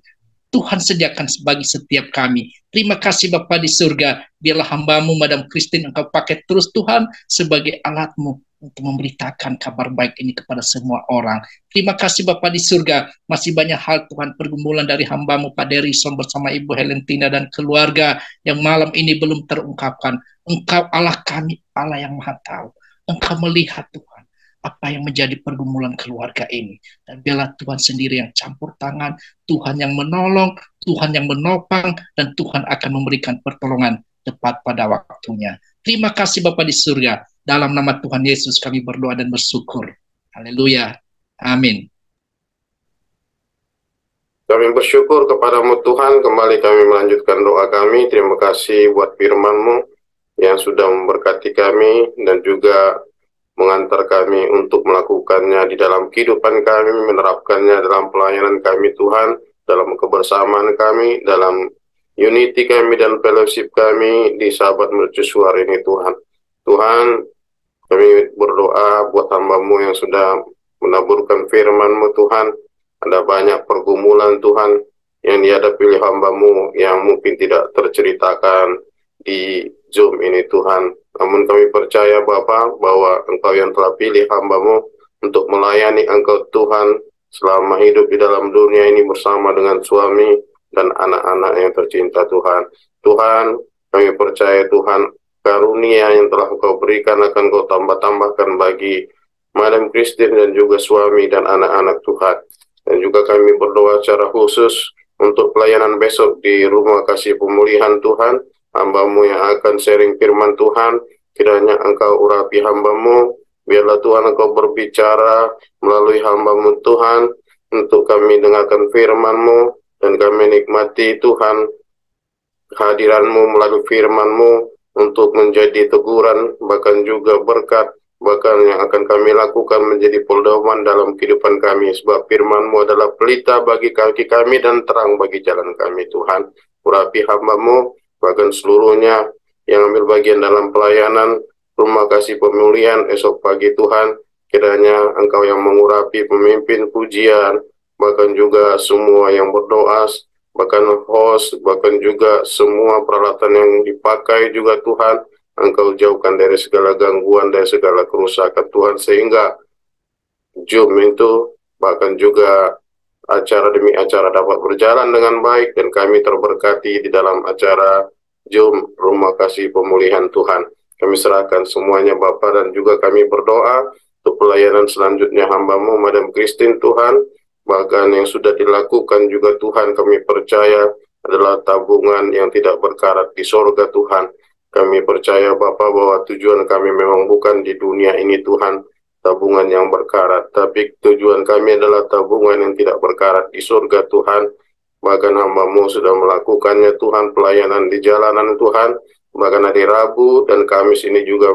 Speaker 4: Tuhan sediakan bagi setiap kami. Terima kasih Bapa di surga, biarlah hamba-Mu Madam Christine Engkau pakai terus Tuhan sebagai alat-Mu untuk memberitakan kabar baik ini kepada semua orang. Terima kasih Bapa di surga, masih banyak hal Tuhan, pergumulan dari hamba-Mu Pak Derison bersama Ibu Helentina dan keluarga yang malam ini belum terungkapkan. Engkau Allah kami, Allah yang Maha Tahu. Engkau melihat Tuhan apa yang menjadi pergumulan keluarga ini, dan biarlah Tuhan sendiri yang campur tangan, Tuhan yang menolong, Tuhan yang menopang, dan Tuhan akan memberikan pertolongan tepat pada waktunya. Terima kasih Bapa di surga, dalam nama Tuhan Yesus kami berdoa dan bersyukur. Haleluya, amin.
Speaker 3: Kami bersyukur kepada-Mu Tuhan, kembali kami melanjutkan doa kami. Terima kasih buat firman-Mu yang sudah memberkati kami dan juga mengantar kami untuk melakukannya di dalam kehidupan kami, menerapkannya dalam pelayanan kami Tuhan, dalam kebersamaan kami, dalam unity kami dan fellowship kami di Sahabat Mercusuar ini Tuhan. Tuhan, kami berdoa buat hamba-Mu yang sudah menaburkan firman-Mu Tuhan. Ada banyak pergumulan Tuhan yang dihadapi oleh hamba-Mu yang mungkin tidak terceritakan di Zoom ini Tuhan. Namun kami percaya Bapa bahwa Engkau yang telah pilih hamba-Mu untuk melayani Engkau Tuhan selama hidup di dalam dunia ini bersama dengan suami dan anak-anak yang tercinta Tuhan. Tuhan, kami percaya Tuhan, karunia yang telah Engkau berikan akan Engkau tambah-tambahkan bagi Madam Christine dan juga suami dan anak-anak Tuhan. Dan juga kami berdoa secara khusus untuk pelayanan besok di Rumah Kasih Pemulihan Tuhan, hamba-Mu yang akan sharing firman Tuhan, kiranya Engkau urapi hamba-Mu, biarlah Tuhan Engkau berbicara melalui hamba-Mu Tuhan, untuk kami dengarkan firman-Mu, dan kami nikmati Tuhan kehadiran-Mu melalui firman-Mu, untuk menjadi teguran, bahkan juga berkat, bahkan yang akan kami lakukan menjadi pedoman dalam kehidupan kami, sebab firman-Mu adalah pelita bagi kaki kami dan terang bagi jalan kami Tuhan. Urapi hamba-Mu, bahkan seluruhnya yang ambil bagian dalam pelayanan Rumah Kasih Pemulihan esok pagi Tuhan, kiranya Engkau yang mengurapi pemimpin pujian, bahkan juga semua yang berdoa, bahkan host, bahkan juga semua peralatan yang dipakai juga Tuhan, Engkau jauhkan dari segala gangguan, dari segala kerusakan Tuhan, sehingga Zoom itu bahkan juga acara demi acara dapat berjalan dengan baik, dan kami terberkati di dalam acara Zoom Rumah Kasih Pemulihan Tuhan. Kami serahkan semuanya Bapa, dan juga kami berdoa untuk pelayanan selanjutnya hamba-Mu Madam Christine Tuhan, bahkan yang sudah dilakukan juga Tuhan, kami percaya adalah tabungan yang tidak berkarat di sorga Tuhan. Kami percaya Bapa bahwa tujuan kami memang bukan di dunia ini Tuhan, tabungan yang berkarat, tapi tujuan kami adalah tabungan yang tidak berkarat di surga Tuhan. Bahkan hamba-Mu sudah melakukannya Tuhan, pelayanan di jalanan Tuhan, bahkan hari Rabu dan Kamis ini juga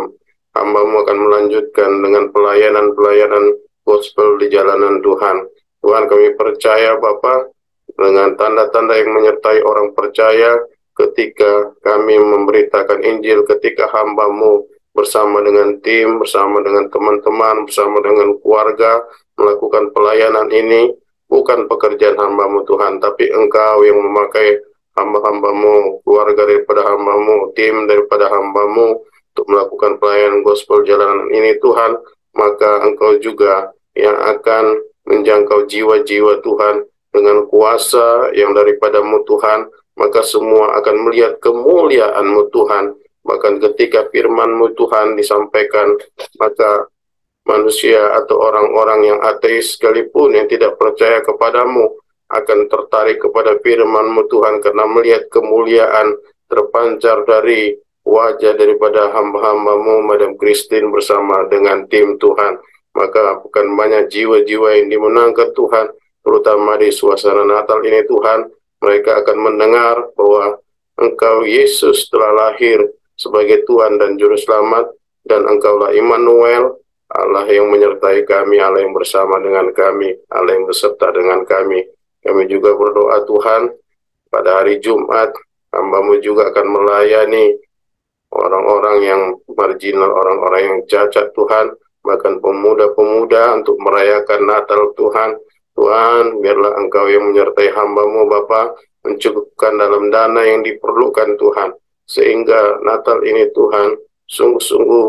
Speaker 3: hamba-Mu akan melanjutkan dengan pelayanan-pelayanan gospel di jalanan Tuhan. Tuhan, kami percaya Bapa dengan tanda-tanda yang menyertai orang percaya, ketika kami memberitakan Injil, ketika hamba-Mu bersama dengan tim, bersama dengan teman-teman, bersama dengan keluarga, melakukan pelayanan ini, bukan pekerjaan hamba-Mu Tuhan, tapi Engkau yang memakai hamba-hamba-Mu, keluarga daripada hamba-Mu, tim daripada hamba-Mu, untuk melakukan pelayanan gospel jalanan ini Tuhan, maka Engkau juga yang akan menjangkau jiwa-jiwa Tuhan, dengan kuasa yang daripada-Mu Tuhan, maka semua akan melihat kemuliaan-Mu Tuhan. Bahkan ketika firman-Mu Tuhan disampaikan, maka manusia atau orang-orang yang ateis sekalipun yang tidak percaya kepadamu akan tertarik kepada firman-Mu Tuhan, karena melihat kemuliaan terpancar dari wajah daripada hamba-hamba-Mu Madam Christine bersama dengan tim Tuhan. Maka bukan banyak jiwa-jiwa yang dimenangkan Tuhan, terutama di suasana Natal ini Tuhan, mereka akan mendengar bahwa Engkau Yesus telah lahir sebagai Tuhan dan Juru Selamat, dan Engkaulah Immanuel, Allah yang menyertai kami, Allah yang bersama dengan kami, Allah yang beserta dengan kami. Kami juga berdoa Tuhan, pada hari Jumat, hamba-Mu juga akan melayani orang-orang yang marginal, orang-orang yang cacat Tuhan, bahkan pemuda-pemuda untuk merayakan Natal Tuhan. Tuhan, biarlah Engkau yang menyertai hamba-Mu Bapa, mencukupkan dalam dana yang diperlukan Tuhan, sehingga Natal ini Tuhan, sungguh-sungguh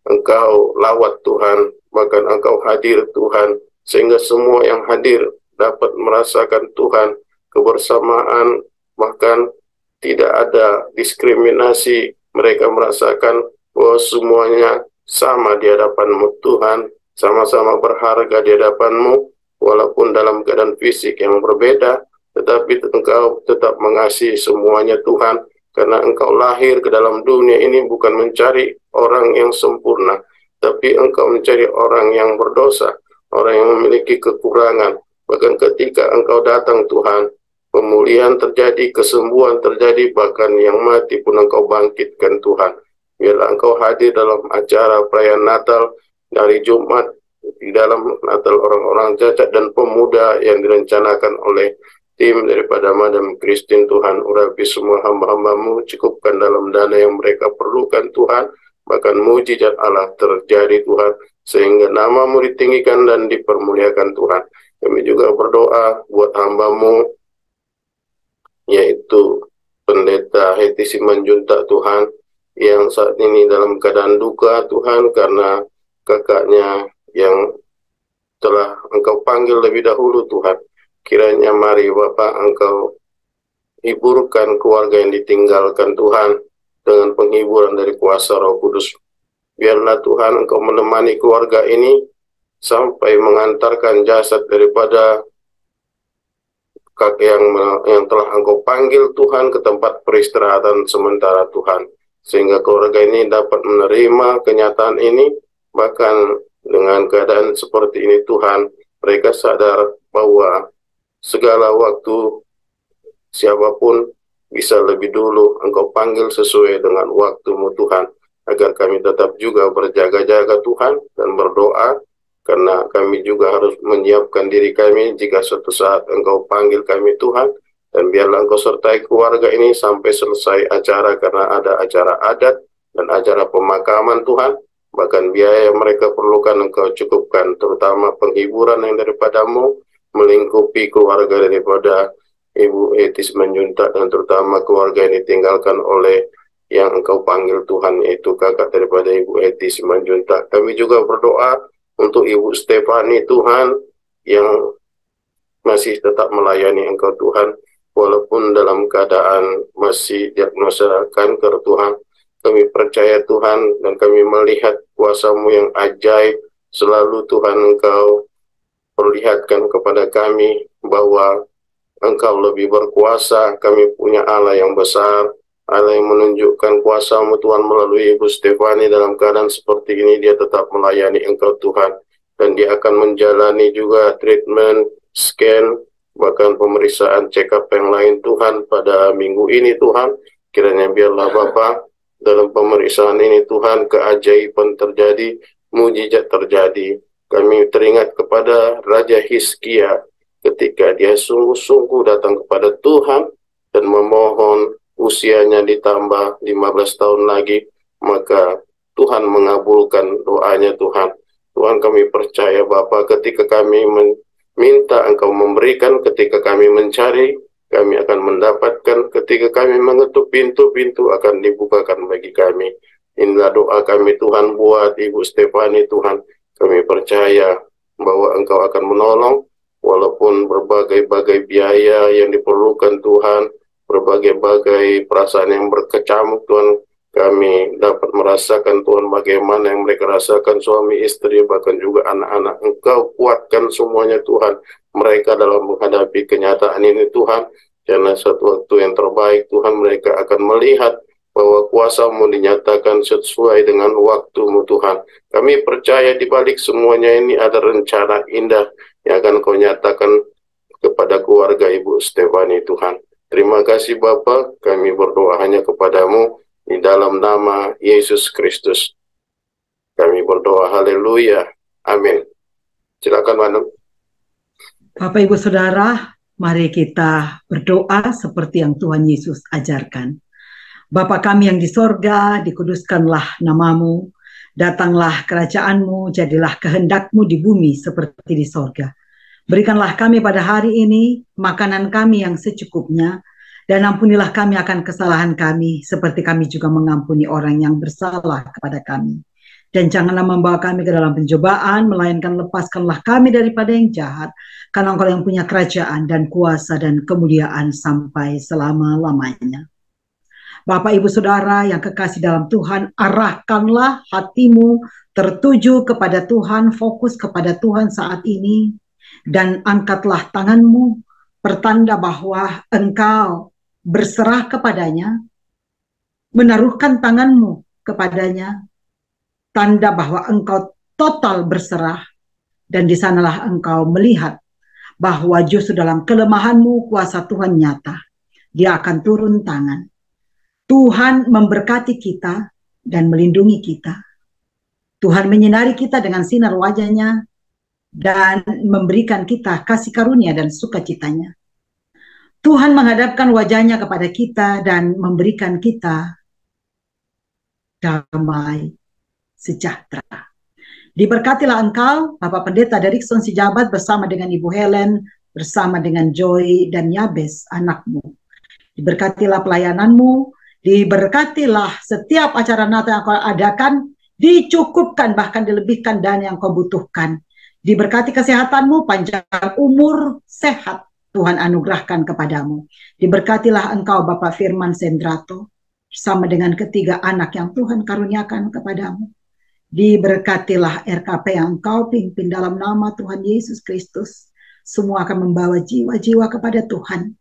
Speaker 3: Engkau lawat Tuhan, bahkan Engkau hadir Tuhan, sehingga semua yang hadir dapat merasakan Tuhan kebersamaan, bahkan tidak ada diskriminasi. Mereka merasakan bahwa semuanya sama di hadapan-Mu Tuhan, sama-sama berharga di hadapan-Mu, walaupun dalam keadaan fisik yang berbeda, tetapi Engkau tetap mengasihi semuanya Tuhan, karena Engkau lahir ke dalam dunia ini bukan mencari orang yang sempurna, tapi Engkau mencari orang yang berdosa, orang yang memiliki kekurangan. Bahkan ketika Engkau datang Tuhan, pemulihan terjadi, kesembuhan terjadi, bahkan yang mati pun Engkau bangkitkan Tuhan. Biarlah Engkau hadir dalam acara perayaan Natal dari Jumat, di dalam Natal orang-orang cacat dan pemuda yang direncanakan oleh tim daripada Madam Christine Tuhan. Urapi semua hamba-hamba-Mu, cukupkan dalam dana yang mereka perlukan Tuhan, bahkan mujizat Allah terjadi Tuhan, sehingga nama-Mu ditinggikan dan dipermuliakan Tuhan. Kami juga berdoa buat hamba-Mu, yaitu Pendeta Heti Simanjuntak Tuhan, yang saat ini dalam keadaan duka Tuhan, karena kakaknya yang telah Engkau panggil lebih dahulu Tuhan. Kiranya mari Bapa Engkau hiburkan keluarga yang ditinggalkan Tuhan dengan penghiburan dari kuasa Roh Kudus. Biarlah Tuhan Engkau menemani keluarga ini sampai mengantarkan jasad daripada kakek yang telah Engkau panggil Tuhan ke tempat peristirahatan sementara Tuhan, sehingga keluarga ini dapat menerima kenyataan ini. Bahkan dengan keadaan seperti ini Tuhan, mereka sadar bahwa segala waktu siapapun bisa lebih dulu Engkau panggil sesuai dengan waktu-Mu Tuhan, agar kami tetap juga berjaga-jaga Tuhan dan berdoa, karena kami juga harus menyiapkan diri kami jika suatu saat Engkau panggil kami Tuhan. Dan biarlah Engkau sertai keluarga ini sampai selesai acara, karena ada acara adat dan acara pemakaman Tuhan. Bahkan biaya yang mereka perlukan Engkau cukupkan, terutama penghiburan yang daripada-Mu melingkupi keluarga daripada Ibu Etis Manjuntak, dan terutama keluarga yang ditinggalkan oleh yang Engkau panggil Tuhan, yaitu kakak daripada Ibu Etis Manjuntak. Kami juga berdoa untuk Ibu Stefani Tuhan, yang masih tetap melayani Engkau Tuhan, walaupun dalam keadaan masih diagnosa kanker Tuhan. Kami percaya Tuhan, dan kami melihat kuasa-Mu yang ajaib selalu Tuhan. Engkau perlihatkan kepada kami bahwa Engkau lebih berkuasa. Kami punya Allah yang besar, Allah yang menunjukkan kuasa-Mu Tuhan melalui Ibu Stefani. Dalam keadaan seperti ini dia tetap melayani Engkau Tuhan, dan dia akan menjalani juga treatment, scan, bahkan pemeriksaan check up yang lain Tuhan pada minggu ini Tuhan. Kiranya biarlah Bapa, dalam pemeriksaan ini Tuhan, keajaiban terjadi, mujizat terjadi. Kami teringat kepada Raja Hizkia ketika dia sungguh-sungguh datang kepada Tuhan dan memohon usianya ditambah 15 tahun lagi, maka Tuhan mengabulkan doanya Tuhan. Tuhan, kami percaya Bapa, ketika kami minta Engkau memberikan, ketika kami mencari, kami akan mendapatkan, ketika kami mengetuk pintu-pintu akan dibukakan bagi kami. Inilah doa kami Tuhan buat Ibu Stefani Tuhan. Kami percaya bahwa Engkau akan menolong, walaupun berbagai-bagai biaya yang diperlukan Tuhan, berbagai-bagai perasaan yang berkecamuk Tuhan. Kami dapat merasakan Tuhan bagaimana yang mereka rasakan suami istri, bahkan juga anak-anak. Engkau kuatkan semuanya Tuhan, mereka dalam menghadapi kenyataan ini Tuhan. Karena suatu waktu yang terbaik Tuhan, mereka akan melihat bahwa kuasa-Mu dinyatakan sesuai dengan waktu-Mu Tuhan. Kami percaya di balik semuanya ini ada rencana indah yang akan Kau nyatakan kepada keluarga Ibu Stefani Tuhan. Terima kasih Bapa, kami berdoa hanya kepada-Mu di dalam nama Yesus Kristus. Kami berdoa, haleluya, amin. Silakan Madam.
Speaker 2: Bapak Ibu Saudara, mari kita berdoa seperti yang Tuhan Yesus ajarkan. Bapa kami yang di sorga, dikuduskanlah nama-Mu, datanglah kerajaan-Mu, jadilah kehendak-Mu di bumi seperti di sorga. Berikanlah kami pada hari ini makanan kami yang secukupnya, dan ampunilah kami akan kesalahan kami, seperti kami juga mengampuni orang yang bersalah kepada kami. Dan janganlah membawa kami ke dalam pencobaan, melainkan lepaskanlah kami daripada yang jahat, karena Engkau yang punya kerajaan dan kuasa dan kemuliaan sampai selama-lamanya. Bapak Ibu Saudara yang kekasih dalam Tuhan, arahkanlah hatimu tertuju kepada Tuhan, fokus kepada Tuhan saat ini, dan angkatlah tanganmu, pertanda bahwa engkau berserah kepadanya, menaruhkan tanganmu kepadanya, tanda bahwa engkau total berserah, dan di sanalah engkau melihat bahwa justru dalam kelemahanmu kuasa Tuhan nyata. Dia akan turun tangan. Tuhan memberkati kita dan melindungi kita. Tuhan menyinari kita dengan sinar wajah-Nya dan memberikan kita kasih karunia dan sukacitanya. Tuhan menghadapkan wajah-Nya kepada kita dan memberikan kita damai sejahtera. Diberkatilah engkau, Bapak Pendeta Derikson Sijabat, bersama dengan Ibu Helen, bersama dengan Joy dan Yabes, anakmu. Diberkatilah pelayananmu, diberkatilah setiap acara Natal yang kau adakan, dicukupkan bahkan dilebihkan dana yang kau butuhkan. Diberkati kesehatanmu, panjang umur, sehat Tuhan anugerahkan kepadamu. Diberkatilah engkau Bapak Firman Sendrato bersama dengan ketiga anak yang Tuhan karuniakan kepadamu. Diberkatilah RKP yang engkau pimpin dalam nama Tuhan Yesus Kristus. Semua akan membawa jiwa-jiwa kepada Tuhan.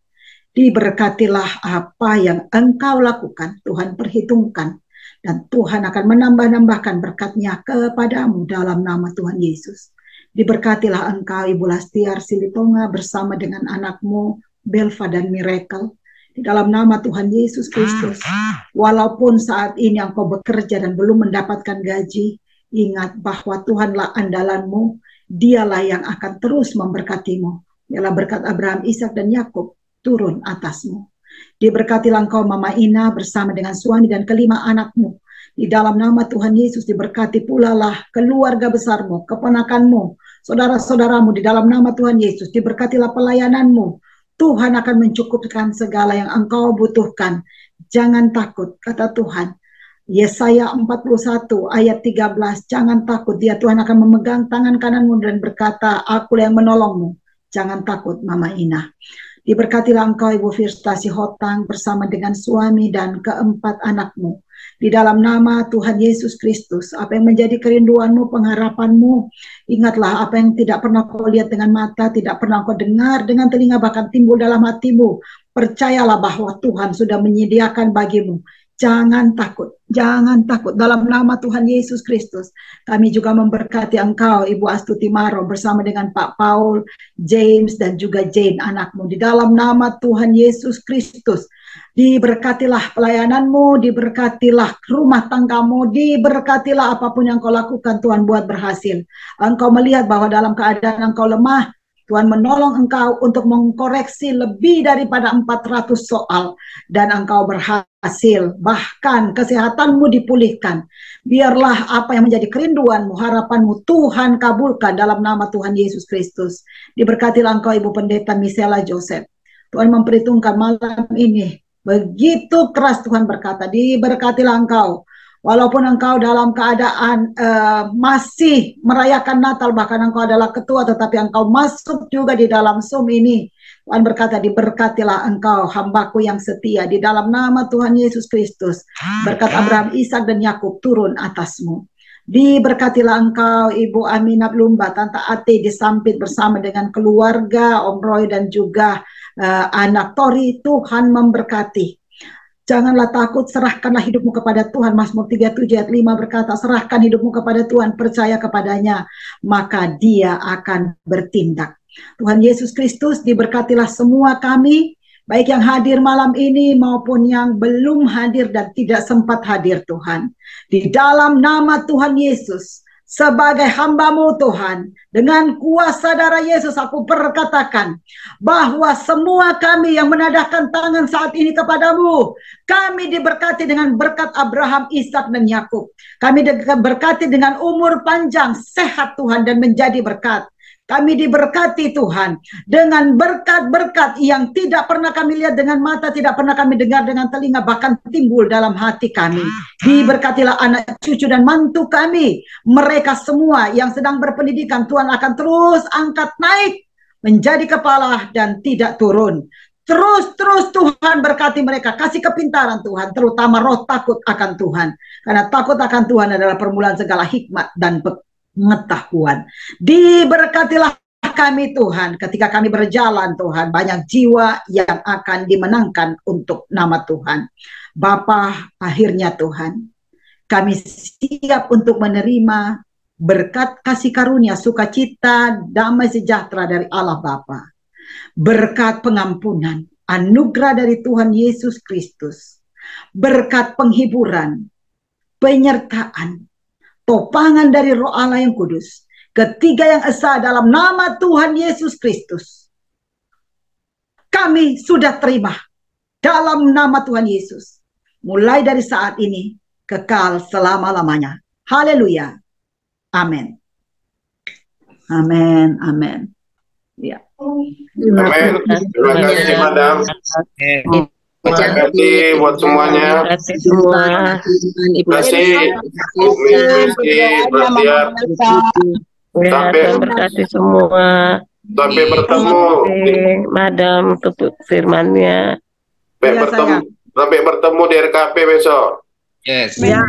Speaker 2: Diberkatilah apa yang engkau lakukan, Tuhan perhitungkan. Dan Tuhan akan menambah-nambahkan berkat-Nya kepadamu dalam nama Tuhan Yesus. Diberkatilah engkau Ibu Lastiar Silitonga bersama dengan anakmu Belva dan Miracle. Di dalam nama Tuhan Yesus Kristus, walaupun saat ini engkau bekerja dan belum mendapatkan gaji, ingat bahwa Tuhanlah andalanmu, Dialah yang akan terus memberkatimu. Biarlah berkat Abraham, Ishak dan Yakub turun atasmu. Diberkatilah engkau Mama Ina bersama dengan suami dan kelima anakmu. Di dalam nama Tuhan Yesus diberkati pula lah keluarga besarmu, keponakanmu, saudara-saudaramu di dalam nama Tuhan Yesus. Diberkatilah pelayananmu. Tuhan akan mencukupkan segala yang engkau butuhkan. Jangan takut, kata Tuhan. Yesaya 41 ayat 13, jangan takut, dia Tuhan akan memegang tangan kananmu dan berkata, Akulah yang menolongmu. Jangan takut Mama Ina. Diberkatilah engkau Ibu Firstasi Hotang bersama dengan suami dan keempat anakmu. Di dalam nama Tuhan Yesus Kristus, apa yang menjadi kerinduanmu, pengharapanmu, ingatlah apa yang tidak pernah kau lihat dengan mata, tidak pernah kau dengar dengan telinga, bahkan timbul dalam hatimu. Percayalah bahwa Tuhan sudah menyediakan bagimu. Jangan takut, jangan takut. Dalam nama Tuhan Yesus Kristus, kami juga memberkati engkau, Ibu Astuti Maro, bersama dengan Pak Paul, James, dan juga Jane, anakmu. Di dalam nama Tuhan Yesus Kristus, diberkatilah pelayananmu, diberkatilah rumah tanggamu, diberkatilah apapun yang kau lakukan, Tuhan buat berhasil. Engkau melihat bahwa dalam keadaan engkau lemah, Tuhan menolong engkau untuk mengkoreksi lebih daripada 400 soal. Dan engkau berhasil, bahkan kesehatanmu dipulihkan. Biarlah apa yang menjadi kerinduanmu, harapanmu, Tuhan kabulkan dalam nama Tuhan Yesus Kristus. Diberkatilah engkau Ibu Pendeta Misela Joseph. Tuhan memperhitungkan malam ini. Begitu keras Tuhan berkata, diberkatilah engkau. Walaupun engkau dalam keadaan masih merayakan Natal, bahkan engkau adalah ketua, tetapi engkau masuk juga di dalam Zoom ini. Tuhan berkata, diberkatilah engkau hambaku yang setia. Di dalam nama Tuhan Yesus Kristus, berkat Abraham, Ishak dan Yakub turun atasmu. Diberkatilah engkau Ibu Aminah Lumba, Tante Ati di Sampit bersama dengan keluarga, Om Roy dan juga anak Tori. Tuhan memberkati. Janganlah takut, serahkanlah hidupmu kepada Tuhan. Mazmur 37 ayat 5 berkata, serahkan hidupmu kepada Tuhan, percaya kepadanya, maka Dia akan bertindak. Tuhan Yesus Kristus, diberkatilah semua kami, baik yang hadir malam ini maupun yang belum hadir dan tidak sempat hadir Tuhan. Di dalam nama Tuhan Yesus, sebagai hamba-Mu Tuhan, dengan kuasa darah Yesus aku berkatakan bahwa semua kami yang menadahkan tangan saat ini kepadamu, kami diberkati dengan berkat Abraham, Ishak dan Yakub. Kami diberkati dengan umur panjang, sehat Tuhan, dan menjadi berkat. Kami diberkati Tuhan dengan berkat-berkat yang tidak pernah kami lihat dengan mata, tidak pernah kami dengar dengan telinga, bahkan timbul dalam hati kami. Diberkatilah anak cucu dan mantu kami. Mereka semua yang sedang berpendidikan, Tuhan akan terus angkat naik menjadi kepala dan tidak turun. Terus Tuhan berkati mereka, kasih kepintaran Tuhan, terutama roh takut akan Tuhan. Karena takut akan Tuhan adalah permulaan segala hikmat dan pengetahuan. Diberkatilah kami Tuhan, ketika kami berjalan Tuhan, banyak jiwa yang akan dimenangkan untuk nama Tuhan. Bapa, akhirnya Tuhan, kami siap untuk menerima berkat kasih karunia, sukacita, damai sejahtera dari Allah Bapa. Berkat pengampunan, anugerah dari Tuhan Yesus Kristus. Berkat penghiburan, penyertaan, topangan dari Roh Allah yang kudus, ketiga yang esa dalam nama Tuhan Yesus Kristus. Kami sudah terima dalam nama Tuhan Yesus. Mulai dari saat ini, kekal selama-lamanya. Haleluya. Amin. Amin. Amin. Ya.
Speaker 3: Amin. Terima kasih, Madam. Terima kasih buat semuanya.
Speaker 8: Terima kasih semua.
Speaker 3: Terima kasih Bu Miski, Bertiar. Sampai
Speaker 8: Terima kasih semua.
Speaker 3: Sampai bertemu.
Speaker 8: Madam untuk firmannya.
Speaker 3: Sampai bertemu di RKP besok.
Speaker 4: Yes.
Speaker 2: Ya.